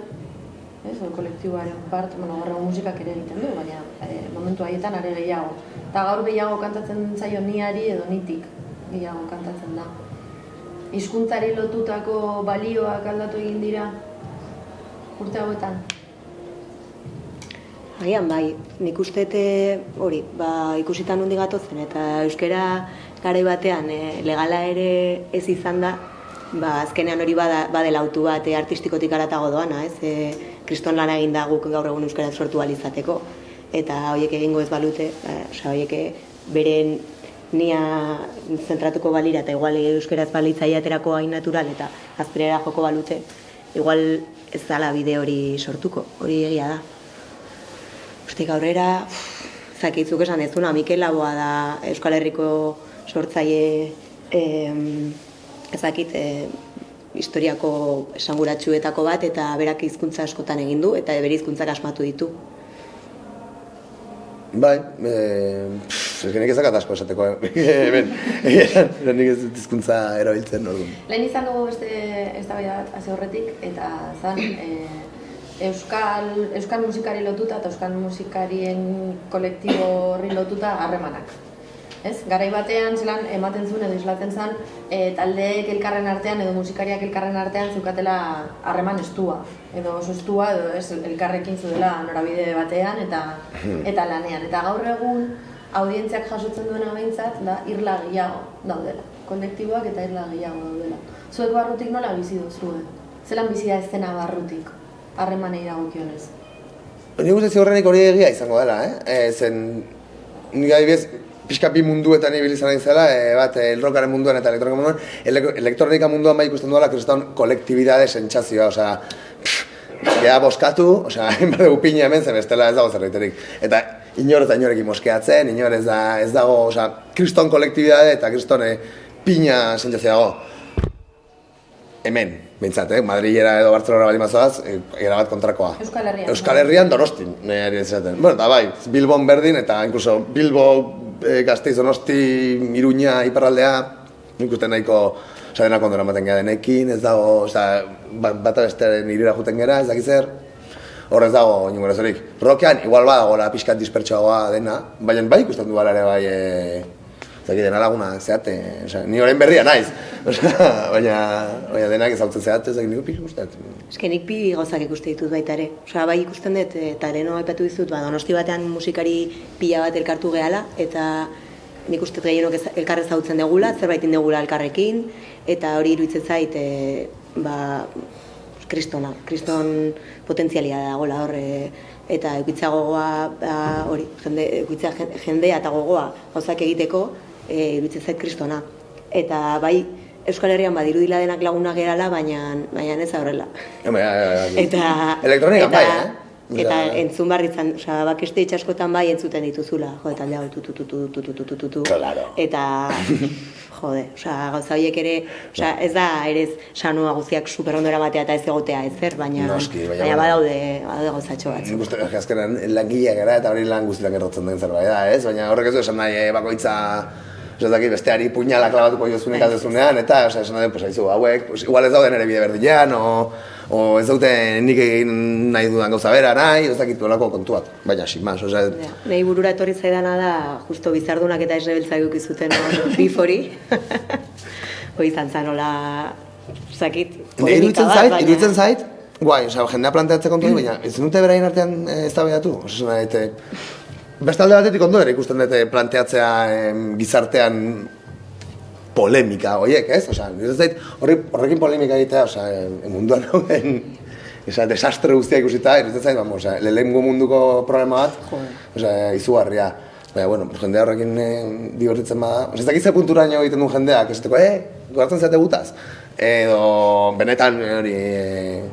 Speaker 1: kolektiboaren part, gaur egun musikak ere egiten du, baina momentu haietan are gehiago. Eta gaur gehiago kantatzen zaio niari edo nitik gehiago kantatzen da. Hizkuntzari lotutako balioak aldatu egin dira urte hauetan?
Speaker 3: Agian bai, nik usteet hori, ikusitan nondi gatozen eta euskera garai batean legala ere ez izan da, azkenean hori badela autu bat artistikotik aratago doana, kriston lan egin da guk gaur egun euskara sortu ahal izateko, eta horiek egingo ez balute, horiek beren nia zentratuko balira eta igual euskeraz balitzaia aterako hain natural eta gaztelera joko balute, igual ez dala bide hori sortuko, hori egia da. Ustik aurrera, zakitzuk esan dezuna, Mikel Laboa da Euskal Herriko sortzaile ezakit historiako esanguratsuetako bat eta berak hizkuntza askotan egin du eta bere hizkuntzak asmatu ditu.
Speaker 2: Bai, nik ezakat asko esateko, hemen, nik ez dut hizkuntza erabiltzen, orduan.
Speaker 1: Lehen izan dugu beste eztabaida bat hasi horretik, eta zan euskal musikari lotuta eta euskal musikarien kolektibo horri lotuta harremanak. Ez? Garai batean zelan ematen zuen edo islatzen zen taldeek elkarren artean edo musikariak elkarren artean zukatela harreman estua. Edo oso estua edo ez elkarrekin zudela norabide batean eta lanean. Eta gaur egun audientziak jasotzen duena behintzat da irla gehiago daudela. Kolektiboak eta irla gehiago daudela. Zuek barrutik nola bizi duzue? Zelan bizi da eszena barrutik harremanei dagokionez?
Speaker 2: Nik uste ziurrenik hori egia izango dela, zen nik adibidez pixka bi munduetan ibili izan zela, bat rockaren munduan eta elektronika munduan, elektronika munduan bai ikusten duela kriston kolektibidade sentsazioa, osea, gea boskatu, osea, enbar dugu pina hemen zen bestela ez dago zerreiterik. Eta inor eta inorekin moskeatzen, inor ez dago, osea, kriston kolektibidade eta kriston pina sentsazioa dago. Hemen, behintzat, Madrilera edo Bartzelona baldin bazoaz, erabat kontrakoa.
Speaker 1: Euskal Herrian.
Speaker 2: Euskal Herrian Donostin, nahi esaten. Bueno, eta bai, Bilbon berdin, eta incluso Bilbo, Gasteiz, Donosti, Iruña, iparraldea, nik uste nahiko, dena kondora ematen gara denekin, ez dago, bata bestearen irira juten gara, ez dakiz zer, hor ez dago ingo erazorik. Rockean, igual badagoela pixkat dispertsoagoa dena, baina bai ikusten du bala ere bai, dena laguna zeate, ni orain berria naiz, baina denak ezautzen zeate, ez niko pixka guztat.
Speaker 3: Eske nik bi gauzak ikuste ditut baita ere. Bai ikusten dut, eta leheno aipatu dizut, Donosti batean musikari pila bat elkartu gehala, eta nik uste gehienok elkar ezautzen degula, zerbaitin degula elkarrekin, eta hori iruditzen zait, kriston potentzialia dagoela hor, eta eukitza gogoa, hori, eukitza jendea eta gogoa gauzak egiteko, iruditzen zait kristona. Eta bai, Euskal Herrian badirudila denak laguna gerala, baina ez horrela.
Speaker 2: Elektronikan bai,
Speaker 3: Eta entzun barritzen, bakeste itxaskotan bai entzuten dituzula, talde hau tutututututututututu. Eta, gauza horiek ere, ez da ere sanua guztiak superondo eramatea eta ez egotea ezer, baina badaude gauzatxo bat.
Speaker 2: Nik uste, azkenan langileak gara eta hori lan guztiak errotzen den zerbait da, ez? Baina horrek ez du esan nahi bakoitza besteari puñalak klabatuko jozunek aldezunean, eta esan nahi, haizu, hauek, igual ez dauden ere bide berdinean, o ez dauten nik egin nahi dudan gauza bera nahi, ez dakit olako kontu bat, baina sin mas,
Speaker 3: Nahi burura etorri zaidana da, justo bizardunak eta esnebeltzak ukizuten bifori, hori izan zan hola, zakit, polemika bat, baina...
Speaker 2: Iruditzen zait, guai, jendea planteatzea kontu baina ez dute berain artean eztabaidatu, bestalde batetik ondo ere ikusten dute planteatzea gizartean polemika horiek, ez? Horrekin polemika egitea, munduan hauen desastre guztia ikusita, iruditzen zait, lehenengo munduko problema bat, izugarria. Baina, jendea horrekin divertitzen bada. Ez dakitze punturaino egiten duen jendeak, ez duteko, duartzen zeate gutaz. Edo, benetan hori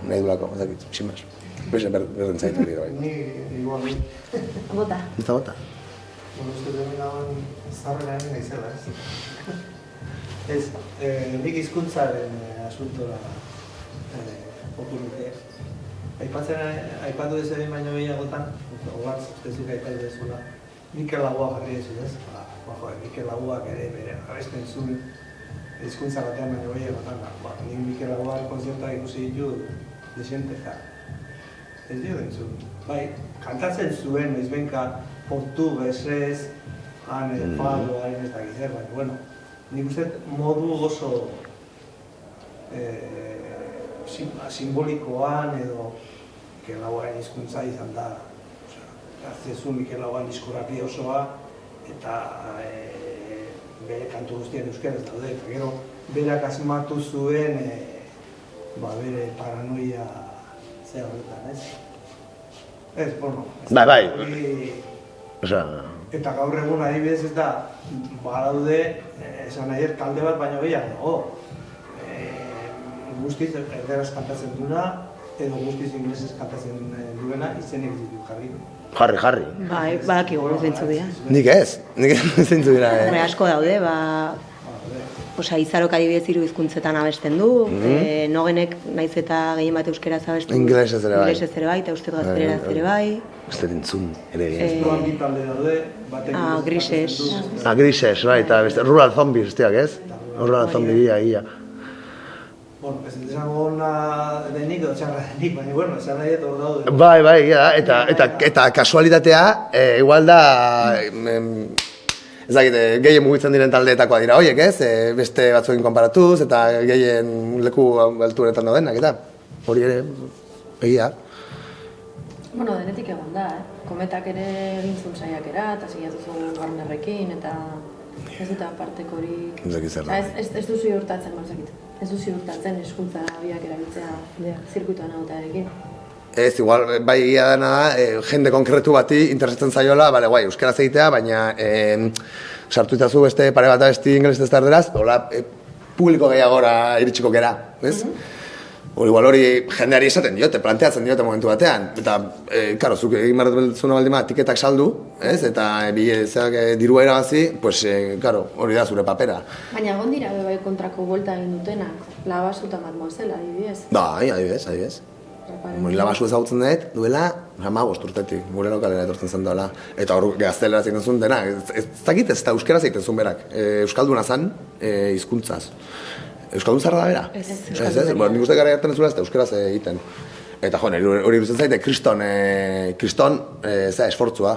Speaker 2: nahi durako, ez dakit, sin mas. Berdin zaitu hori bai.
Speaker 4: Ni igual.
Speaker 1: Bota.
Speaker 2: Ez da bota?
Speaker 4: Uste duen dagoen zarrera egin naizela, ez? Ez, nik hizkuntzaren asuntora okurruke. Aipatu ez egin baino gehiagotan, ogartz, ustezik aipatu dezula, Mikel Laboa jarri dezu, ez? Mikel Laboak ere bere abesten zuen hizkuntza batean baino gehiagotan. Nik Mikel Laboak konzertuak ikusi ditu desiente, ez dio entzun. Bai, kantatzen zuen, izbenka portugesez, fado, ez da gizar, baina, bueno, nik uste modu oso simbolikoan edo Mikel Laboaren hizkuntza izan da. Hartzezu Mikel Laboaren diskografia osoa eta bere kantu guztien euskaraz daude, eta gero berak asmatu zuen bere paranoia zea horretan, ez? Ez, bueno.
Speaker 2: Bai.
Speaker 4: Eta gaur egun adibidez ez da, badaude, esan nahi talde bat baino gehiago dago. Guztiz erderaz kantatzen duena, edo guztiz inglesez kantatzen duena izenik ditu jarri.
Speaker 2: Jarri.
Speaker 3: Bai, badakigu zentzu dira.
Speaker 2: Nik ez zintzu dira.
Speaker 3: Asko daude, Osa, Izarok adibidez 3 hizkuntzetan abesten du, Nogenek naiz eta gehien bat euskeraz abestu.
Speaker 2: Ingelesez ere bai.
Speaker 3: Ingelesez ere bai, eta uste gazteleraz ere bai.
Speaker 2: Uste dintzun ere
Speaker 4: Duan bi talde daude, batek
Speaker 3: Grises.
Speaker 2: Grises, bai, eta beste Rural Zombies, besteak ez? Rural Zombie ia.
Speaker 4: Bueno, ez desango ona denik edo txarra denik, baina bueno, esan nahi hor daude.
Speaker 2: Bai, eta kasualitatea, igual da, ez dakit, gehien mugitzen diren taldeetakoa dira horiek, ez? Beste batzuekin konparatuz, eta gehien leku altuenetan daudenak, eta hori ere, egia.
Speaker 1: Bueno, denetik egon da, Kometak ere egin zuen saiakera, eta saiatu zuen Warnerrekin, eta ez dut aparteko hori... Ez du ziurtatzen, ez du ziurtatzen eskuntza biak erabiltzea zirkuituan agotarekin.
Speaker 2: Ez, igual, bai egia dena da, jende konkretu bati interesatzen zaiola, bale, guai, euskaraz egitea, baina sartu itazu beste pare bat abesti ingelesez eta erderaz, hola, publiko gehiagora iritsiko gera, ez? Igual hori jendeari esaten diote, planteatzen diote momentu batean, eta, karo, zuk egin behar baldima tiketak saldu, ez? Eta dirua irabazi, pues, karo, hori da zure papera.
Speaker 1: Baina egon dira bai kontrako buelta egin dutenak, Labasu eta Mademoiselle, adibidez.
Speaker 2: Bai, adibidez. Labasu ezagutzen dut, duela 15 urtetik, gure lokalera etortzen zen doela. Eta hor gaztelera egiten zuen dena, ez dakit ez da euskeraz egiten zuen berak. Euskalduna zen, hizkuntzaz. Euskaldun zarra da bera?
Speaker 3: Ez.
Speaker 2: Nik uste gara gertan ez zuela ez da euskeraz egiten. Eta jo, hori iruditzen zaite, kriston esfortzua.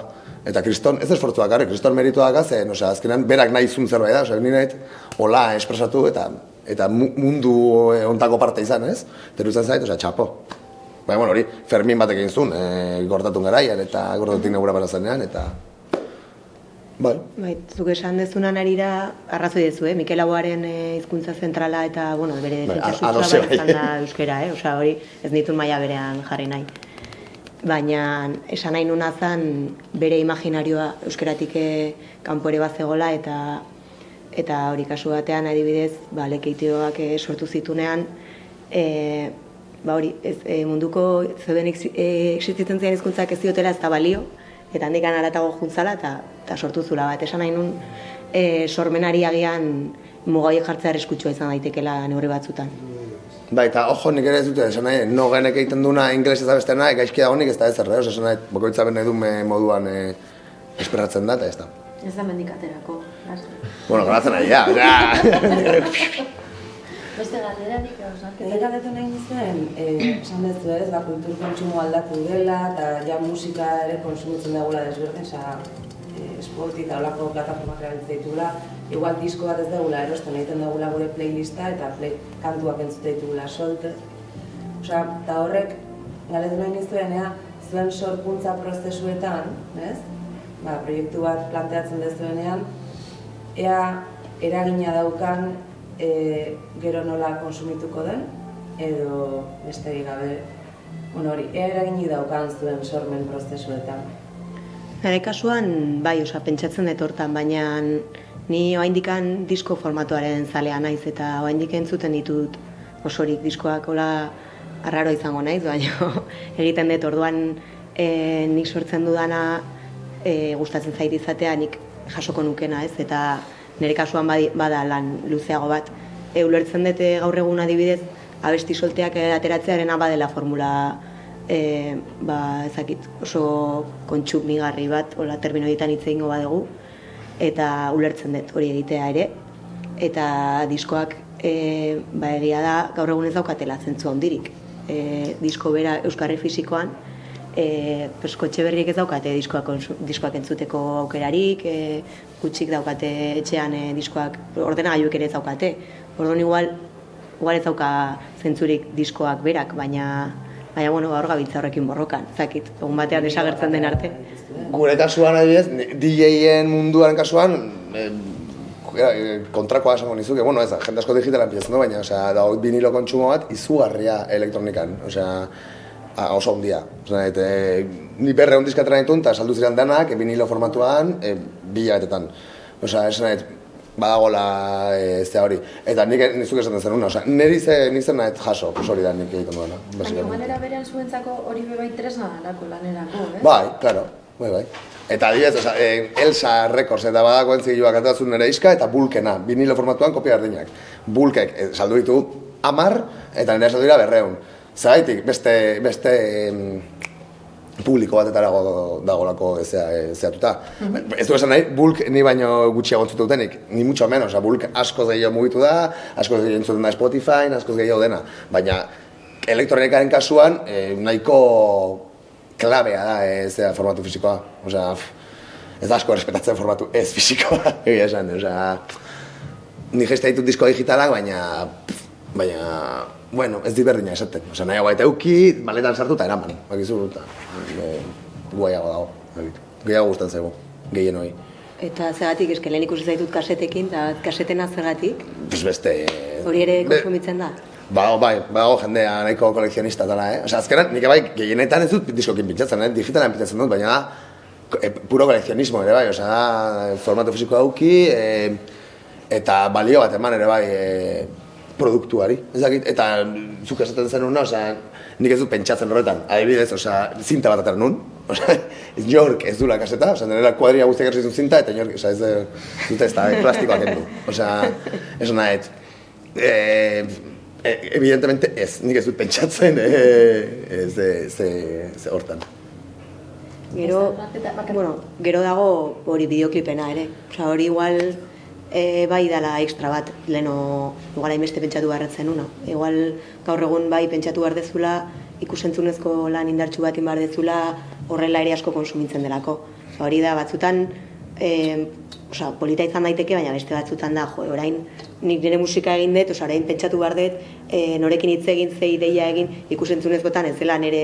Speaker 2: Eta kriston, ez esfortzua, kriston meritua daka, azkenean berak nahi zuen zerbait da, ni nahi hola espresatu eta mundu ontako parte izan, ez? Eta iruditzen zaite, txapo. Baina, hori, Fermin batek egin zuen, gortatun garaian eta gortatik negura barazanean, eta... Bai,
Speaker 3: zuk esan dezunan arira, arrazoi dezu, Mikel Laboaren hizkuntza zentrala eta, bueno, bere defentsa sutsua izan da euskera, Osa, hori ez nituen maila berean jarri nahi. Baina, esan nahi nuna zen, bere imaginarioa euskeratik kanpo ere bat zegoela, eta hori kasu batean adibidez, lekeitioak sortu zitunean, munduko zeuden existitzen ziren hizkuntzak ez diotela ez da balio, eta handik haratago juntzala eta sortu zula bat. Esan nahi nun, sormenari agian mugoi jartzea arriskutsua izan daitekela neurri batzutan.
Speaker 2: Bai, eta ojo nik ere ez dute, esan nahi, Nogenek egiten duna ingelesez abestena, gaizki dagoenik ez da ezer, esan nahi, bokoitza ben nahi du moduan esperatzen da, eta ez da.
Speaker 1: Ez da mendikaterako,
Speaker 2: Bueno, gratzen nahi, ja.
Speaker 1: Beste galderarik,
Speaker 5: Eta galdetu nahi nizuen, esan dezu ez, kultur kontsumo aldatu dela, eta musika ere konsumitzen dugula desberdin, Spotify eta olako plataformak erabiltzen ditugula, igual disko bat ez dugula erosten egiten dugula gure playlista eta kantuak entzute ditugula solte. Eta horrek, galdetu nahi nizuen, zuen sorkuntza prozesuetan, proiektu bat planteatzen dezuenean, ea eragina daukan gero nola konsumituko den, edo besterik gabe, hori, eragini daukan zuen sormen prozesuetan.
Speaker 3: Nire kasuan, bai, pentsatzen dut hortan, baina ni oraindikan disko formatuaren zalea naiz, eta oraindik entzuten ditut osorik diskoak hola arraro izango naiz, baina egiten dut orduan nik sortzen dudana gustatzen zait izatea, nik jasoko nukena, ez, eta nire kasuan bada lan luzeago bat. Ulertzen dut gaur egun adibidez, abesti solteak ateratzearena badela formula ezakit, oso kontsumigarri bat, hola terminoetan hitz egingo badugu, eta ulertzen dut hori egitea ere, eta diskoak egia da gaur egun ez daukatela zentzu handirik. Disko bera euskarri fisikoan, kotxe berriek ez daukate diskoak entzuteko aukerarik, gutxik daukate etxean diskoak, ordenagailuek ere ez daukate. Orduan igual ez dauka zentzurik diskoak berak, baina gaur gabiltza horrekin borrokan, zakit, egun batean desagertzen den arte.
Speaker 2: Gure kasuan adibidez, DJ-en munduaren kasuan, kontrakoa esango nizuke, ez da, jende asko digitalan pilatzen du, baina da vinilo kontsumo bat izugarria elektronikan. oso handia. Ni 200 diska atera nituen, eta saldu ziren danak, vinilo formatuan, 2 hilabetetan. Esan badagola hori. Eta nik nizuk esaten zen una, niri zen nahet jaso, hori da nik egiten duena.
Speaker 1: Baina manera berean zuentzako hori bebai tresna dalako lanerako, ez?
Speaker 2: Bai, claro, bai. Eta adibidez, Elsa Records eta badako entzigiluak ateratzen nire iska eta Bulkena, vinilo formatuan kopia berdinak. Bulkek saldu ditu 10 eta nire saldu dira 200. Zagaitik, beste publiko batetara dagolako zeatuta. Ez du esan nahi, Bulk ni baino gutxiago entzute dutenik, ni mucho menos. Bulk askoz gehiago mugitu da, askoz gehiago entzuten da Spotify, askoz gehiago dena. Baina elektronikaren kasuan nahiko klabea da formatu fisikoa. Ez da asko errespetatzen formatu ez fisikoa, egia esan. Ni gesta ditut disko digitalak, baina bueno, ez berdina esaten. Nahiago eta euki, maletan sartu eta eraman. Bakizu, eta guaiago dago. Gehiago gustatzen zaigu, gehien hori.
Speaker 3: Eta zergatik, eske lehen ikusi zaitut kasetekin, eta kasetena zergatik?
Speaker 2: Beste...
Speaker 3: Hori ere konsumitzen da?
Speaker 2: Badago jendea nahiko kolekzionista dela, azkenan, nik bai gehienetan ez dut diskokin pintzatzen, digitalan pintzatzen dut, baina da puro kolekzionismo ere bai, formatu fisikoa auki, eta balio bat eman ere bai produktuari, eta zuk esaten zen una, nik ez dut pentsatzen horretan, adibidez, zinta bat atera nun, York ez dula kaseta, nire kuadria guztiak errezizun zinta, eta York ez dut ez da, plastikoak endu, ez nahet. Evidentemente ez, nik ez dut pentsatzen ze hortan.
Speaker 3: Gero dago hori bideoklipena ere, hori igual bai dala extra bat, leheno igual hainbeste pentsatu beharretzen una. Igual gaur egun bai pentsatu behar dezula, ikusentzunezko lan indartsu bat behar dezula, horrela ere asko konsumitzen delako. Hori da, batzutan, polita izan daiteke, baina beste batzutan da, orain nik nire musika egin dut, orain pentsatu behar dut, norekin hitz egin, ze ideia egin, ikusentzunezkotan ez dela nire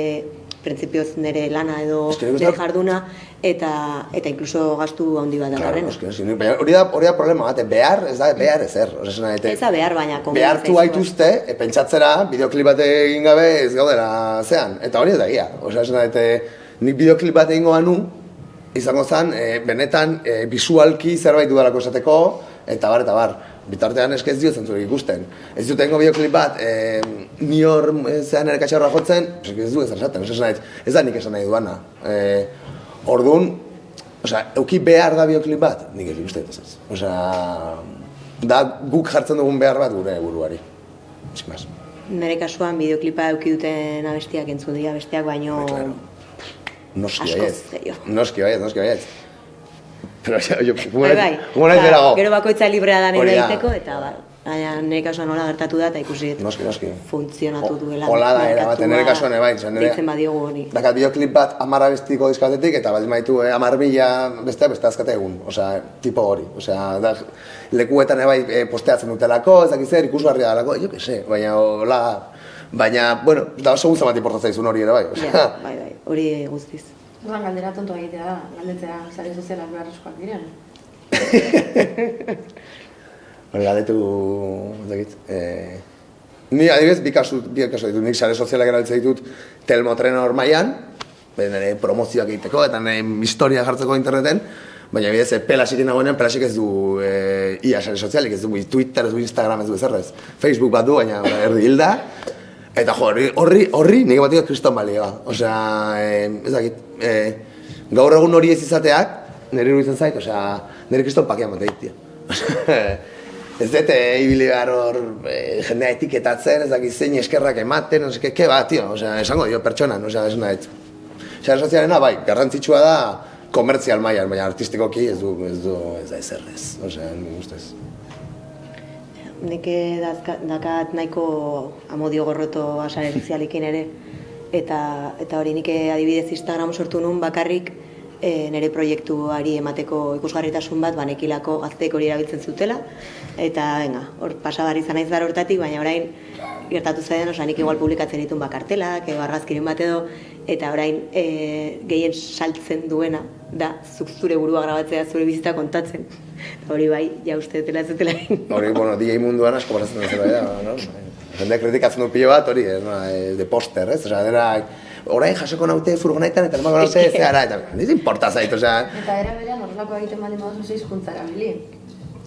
Speaker 3: printzipioz nire lana edo nire jarduna, eta inkluso gastu handi bat dagarren.
Speaker 2: Hori da problema bat, behar ez da behar ezer.
Speaker 3: Ez da behar, baina
Speaker 2: behartu gaituzte, pentsatzera, bideoklip bat egin gabe ez gaudera zean, eta hori ez da egia. Nik bideoklip bat egingo banu, izango zen, benetan, bisualki zerbait dudalako esateko, eta bar. Bitartean eske ez dio zentzurik ikusten. Ez dut egingo bideoklip bat, ni hor zean ere katxarra jotzen, ez du ezer esaten, ez da nik esan nahi duana. Orduan, euki behar da bideoklip bat, nik ez ikusten ez. Da guk jartzen dugun behar bat gure buruari.
Speaker 3: Nire kasuan bideoklipa euki duten abestiak entzun dira, besteak baino
Speaker 2: Noski baiet. Pero
Speaker 3: gero bakoitza librea da nire egiteko, eta nire kasuan nola gertatu da, eta ikusi funtzionatu duela.
Speaker 2: Hola da, nire kasuan bai.
Speaker 3: Deitzen badiogu hori.
Speaker 2: Dakat bideoklip bat 10 abestiko diskatetik, eta bat maitu 10.000 beste azkate egun, tipo hori. Lekuetan bai posteatzen dutelako, ez dakiz zer, ikusgarria dalako, jo que se, baina hola... Baina, bueno, da oso guzti bat importatzaizun hori ere bai.
Speaker 3: Bai, hori guztiz.
Speaker 1: Duan galdera tontoa egitea da, galdetzea sare sozialak beharrezkoak diren.
Speaker 2: Hori galdetu, ez dakit. Ni adibidez, bi kasu ditut, nik sare sozialak erabiltzen ditut Telmotrena hor mailan, nire promozioak egiteko eta nire historia jartzeko interneten, baina bidez, Pelasikin nagoenean, Pelasik ez du ia sare sozialik, ez du Twitter, ez du Instagram, ez du ezerrez. Facebook bat du, baina erdi hilda. Eta horri nire bat dira kriston balioa. Ez dakit, gaur egun hori ez izateak, nire iruditzen zait, nire kriston pakean bat egitea. Ez dut, ibili behar hor, jendea etiketatzen, ez dakit zein eskerrak ematen, ke bat, tio, esango dio pertsonan, ez nahet. Sare sozialena, bai, garrantzitsua da, komertzial mailan, baina artistikoki ez da ezerrez, nire ustez.
Speaker 3: Nik dakat nahiko amodio gorroto sare sozialekin ere, eta hori nik adibidez Instagram sortu nun bakarrik nire proiektuari emateko ikusgarritasun bat banekilako gazteek hori erabiltzen zutela, eta hor pasabar izan naiz gara hortatik, baina orain gertatu zaiden, nik igual publikatzen ditun bakartelak, argazkiren bat edo, eta orain gehien saltzen duena da zuk zure burua grabatzea, zure bizita kontatzen. Hori bai, ja uste dutela ez dutela egin.
Speaker 2: Hori, DJ munduan asko pasatzen da zela, no? Jendea kritikatzen du pilo bat, hori, de poster, ez? orain jasoko naute furgonetan eta emango naute zehara, eta ez importa zait, osea...
Speaker 1: Eta era berean horrelako egiten baldin baduzu ze hizkuntza erabili.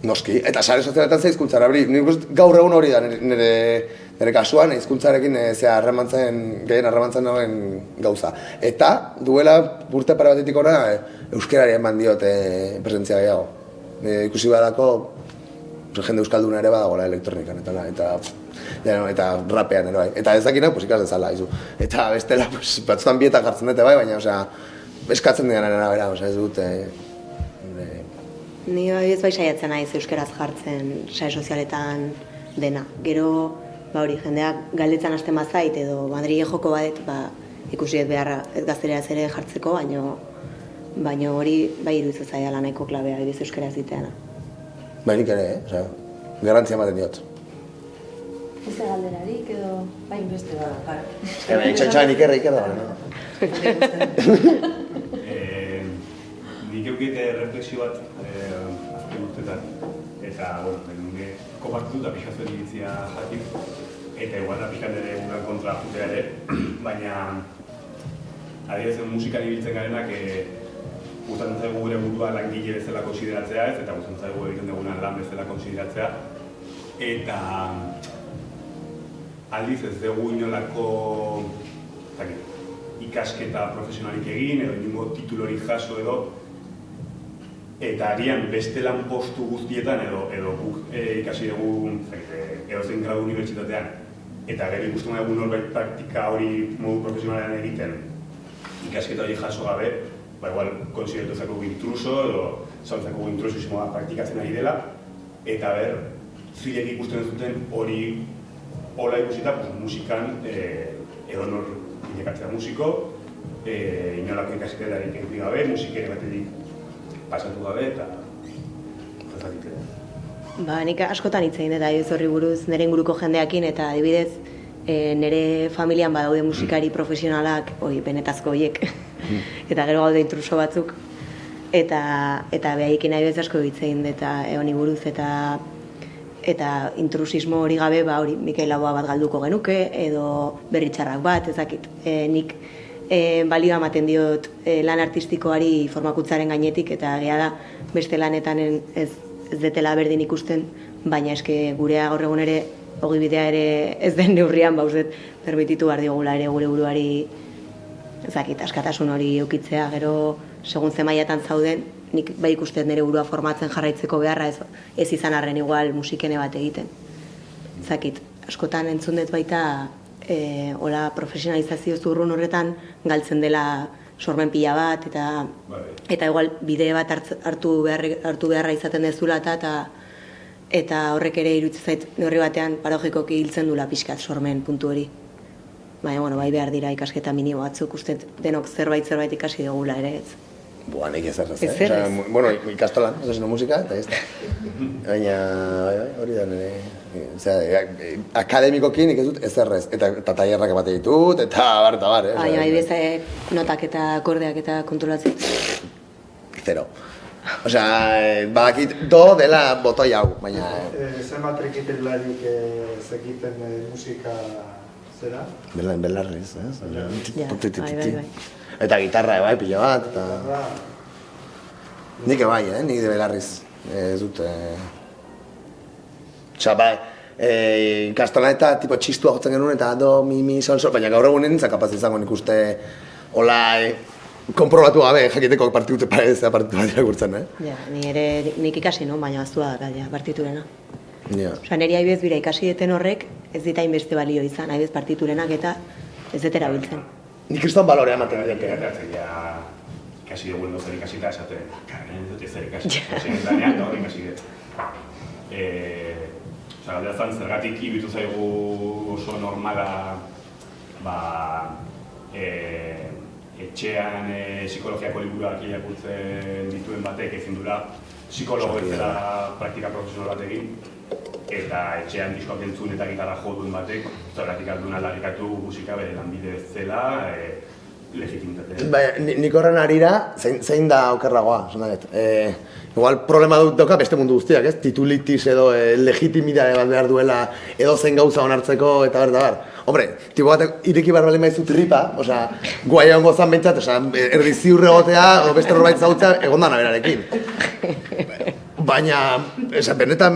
Speaker 2: Noski, eta sare sozialetan ze hizkuntza erabili. Nik uste gaur egun hori da nire kasuan, hizkuntzarekin gehien harremantzen nagoen gauza. Eta duela urte pare batetik ora euskarari eman diot presentzia gehiago. Ikusi badako jende euskalduna ere badagoela elektronikan eta rapean ere bai. Eta ez dakina, ikas dezala, izu. Eta bestela, batzutan bietak hartzen dute bai, baina, eskatzen dian arabera, ez dut...
Speaker 3: Ni ez bai saiatzen naiz euskaraz jartzen sare sozialetan dena. Gero, hori, jendeak galdetzen hasten bazait edo Madrile joko badet, ikusi ez beharra ez gazteleraz ere jartzeko, baina hori bai iruditzen zaidala nahiko klabea, ibiz euskaraz diteana.
Speaker 2: Bai, nik ere, garantzia ematen diot.
Speaker 1: Ez galderarik edo...
Speaker 5: Bai, beste bat,
Speaker 2: Txantxan ikerra da, no?
Speaker 6: Nik eukite refleksio bat azken urtetan, eta, benunge, kopartu eta pixka zuen iritzia jakin, eta igual da pixkan ere unan kontra jutea ere, baina adiezen musikan ibiltzen garenak gustatzen zaigu gure burua langile bezala konsideratzea ez, eta gustatzen zaigu egiten dugunan lan bezala konsideratzea, eta aldiz ez dugu inolako ikasketa profesionalik egin, edo inongo titulorik jaso edo, eta agian beste lan postu guztietan edo guk ikasi dugu edozein gradu unibertsitatean, eta gero ikusten dugu norbait praktika hori modu profesionalean egiten ikasketa hori jaso gabe, igual konsideratu zako intruso edo zauntzako intrusismoa praktikatzen ari dela, eta zilek ikusten zuten hori hola ikusita musikan edonor bilakatzea musiko, inolako ikasketarik eduki gabe, musikere batetik pasatu gabe eta jazatik ere.
Speaker 3: Nik askotan hitz egin dut adibidez horri buruz nire inguruko jendeakin eta adibidez nire familian badaude musikari profesionalak, benetazko horiek, eta gero gaude intruso batzuk, eta behaiekin adibidez asko hitz egin dut eta honi buruz eta intrusismo hori gabe, hori Mikel Laboa bat galduko genuke, edo berritxarrak bat, ezakit, nik balioa ematen diot lan artistikoari formakuntzaren gainetik, eta gea da beste lanetan ez detela berdin ikusten, baina eske gurea gaur egun ere, ogibidea ere ez den neurrian, uste permititu behar diogula ere gure buruari ezakit, askatasun hori eukitzea, gero segun ze mailatan zauden, nik bai ikusten nire burua formatzen jarraitzeko beharra ez izan arren igual musikene bat egiten. Ezakit, askotan entzun dut baita hola profesionalizazio zurrun horretan galtzen dela sormen pila bat eta igual bide bat hartu beharra izaten dezula eta horrek ere iruditzen zait neurri batean paradogikoki hiltzen dula pixkat sormen puntu hori. Baina, bai behar dira ikasketa minimo batzuk, uste denok zerbait ikasi dugula ere ez.
Speaker 2: Nik ez errez, Bueno, ikastolan, ez musika, eta ez da. Baina, hori da nire... Akademikokin nik ez dut ez errez, eta tailerrak emate ditut, eta bar,
Speaker 3: Baina, adibidez, notak eta akordeak eta kontrolatzen.
Speaker 2: Zero. Badakit do dela botoi hau, baina...
Speaker 4: Zenbat trekitelarik zekiten musika zera?
Speaker 2: Belarriz, ez?
Speaker 3: Bai.
Speaker 2: Eta gitarra, pila bat, eta... Nik bai, nik de belarriz. Ez dut... Ikastolan eta txistua jotzen genuen eta do, mi, sol, baina gaur egunen nintzen kapaz izango nik uste hola konprobatu gabe jakiteko partitu bat irakurtzen,
Speaker 3: nik ikasi non, baina aztua da, partiturena. Niri haibez bira ikasi deten horrek ez dita inbeste balio izan, haibez partiturenak eta ez detera biltzen.
Speaker 2: Nik kriston balorea ematen dut.
Speaker 6: Ikasi dugu zer ikasi eta esaten, karren dut ez zer ikasi. Zanean, gaur ikasi dut. Galderazan, zergatik ibitu zaigu oso normala etxean psikologiako liburuak irakurtzen dituen batek ezin dura psikologo ez dela praktika profesional bat egin, eta etxean diskoak entzun eta gitarra jo duen batek, zergatik aldun aldarrikatu musika bere lanbide ez zela, legitimitatea.
Speaker 2: Bai, nik horren arira, zein da okerragoa, esan da igual problema dauka beste mundu guztiak, ez? Titulitis edo legitimidade bat behar duela edo zen gauza onartzeko eta bar. Hombre, tipo batek ireki behar bali maizu tripa, osea, guai egon gozan behintzat, osea, erdi ziurre egotea, edo beste norbait zautzea, egondan aberarekin. Baina, benetan,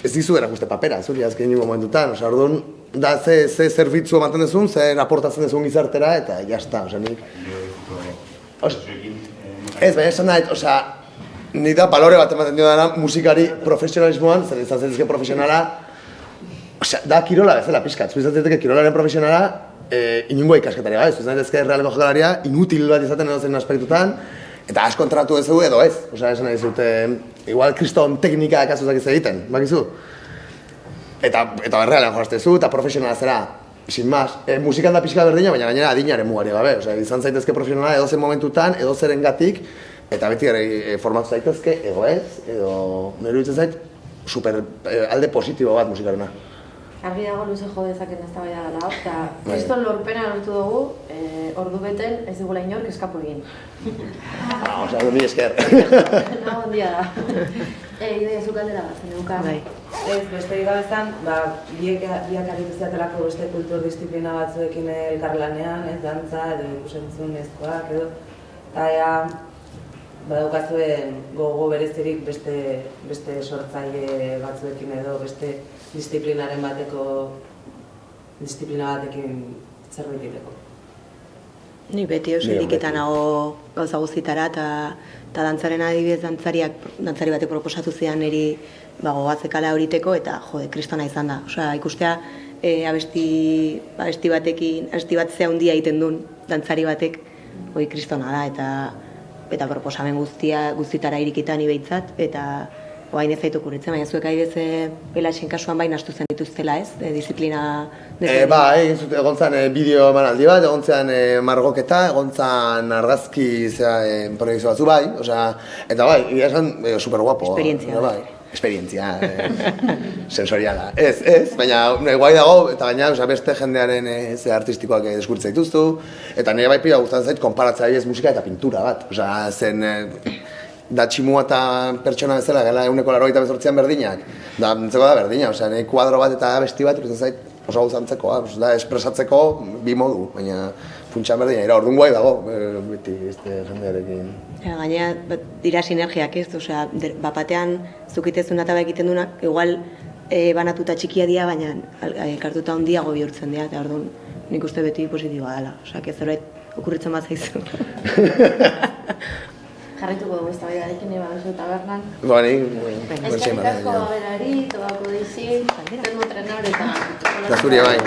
Speaker 2: ez dizu erakuste papera, zuri azken nimo momentutan, osea, orduan, da ze zerbitzu ematen duzun, ze aportatzen duzun gizartera, eta jazta, osea, nik... Ez, baina esan nahi, osea, nik da balore bat ematen dio dena musikari profesionalismoan, zer izan zentzke profesionala, osea, da kirola bezala pixkat, zu izan zentzke kirolaren profesionala, inungo ikasketari gabe, zu izan zentzke realeko jokalaria, inutil bat izaten edo zen aspektutan, eta asko kontratu ez du edo ez, osea, esan nahi dizut, igual kriston teknika ekazuzak ez egiten, bakizu? Eta berrealean jolaztezu, eta profesionala zera, sin más, musikan da pixka berdina, baina gainera adinaren mugari gabe, osea, izan zaitezke profesionala edo zen momentutan, edo zeren gatik, eta beti gara formatu zaitezke, edo ez, edo nire dutzen zait, super alde positibo bat musikarena.
Speaker 1: Argi dago luze jo dezaken ez da bai dagala, eta kriston lorpena lortu dugu, ordu beten ez digula inork eskapu egin.
Speaker 2: Osea, mi esker.
Speaker 1: Nago handia da. Ideia zu galdera bat, zeneuka.
Speaker 5: Ez, beste gabezan, biak aritu zeatelako beste kultur disiplina batzuekin elkarlanean, ez dantza edo ikusentzunezkoak edo, eta badaukazuen gogo berezirik beste sortzaile batzuekin edo beste disiplina batekin zerbait egiteko.
Speaker 3: Ni beti iriketan nago gauza guztitara eta dantzaren adibidez dantzari batek proposatu zidan niri gogoatzekala horiteko eta jode, kristona izan da. Osea, ikustea abesti bat ze handia egiten duen dantzari batek hori kristona da eta proposamen guztitara iriketan ibeitzat eta oain ez zaitu kuritzen, baina zuek adibidez Belaxen kasuan baina astu zen dituztela ez, disiplina...
Speaker 2: Bai, egon zen bideo emanaldi bat, egon zen margoketa, egon zen argazki proiektu batzu bai, eta bai, esan super guapo.
Speaker 3: Esperientzia.
Speaker 2: Esperientzia, sensoriala. Ez, baina guai dago, eta gaina beste jendearen artistikoak deskurtza dituztu, eta nire bai pila gustatzen zait, konparatzea ez musika eta pintura bat. Zen... da tximua eta pertsona bezala, gela 188 berdinak, da nintzeko da berdina, nahi kuadro bat eta besti bat, ikusten zait oso gauza antzekoa, da espresatzeko bi modu, baina funtsan berdina, orduan guai dago, beti jendearekin.
Speaker 3: Gainera, dira sinergiak ez, bapatean zukitezuna eta egiten duenak, igual banatuta txikia dira, baina elkartuta handiago bihurtzen dira, eta orduan nik uste beti positiboa dela, zerbait okurritzen bat zaizu.
Speaker 1: Jarrituko dugu ez da bai darekin baduzu tabernan.
Speaker 2: Eskerrik
Speaker 1: asko berari, tobako dizi, zen motrenor eta...
Speaker 2: Da zuria bai.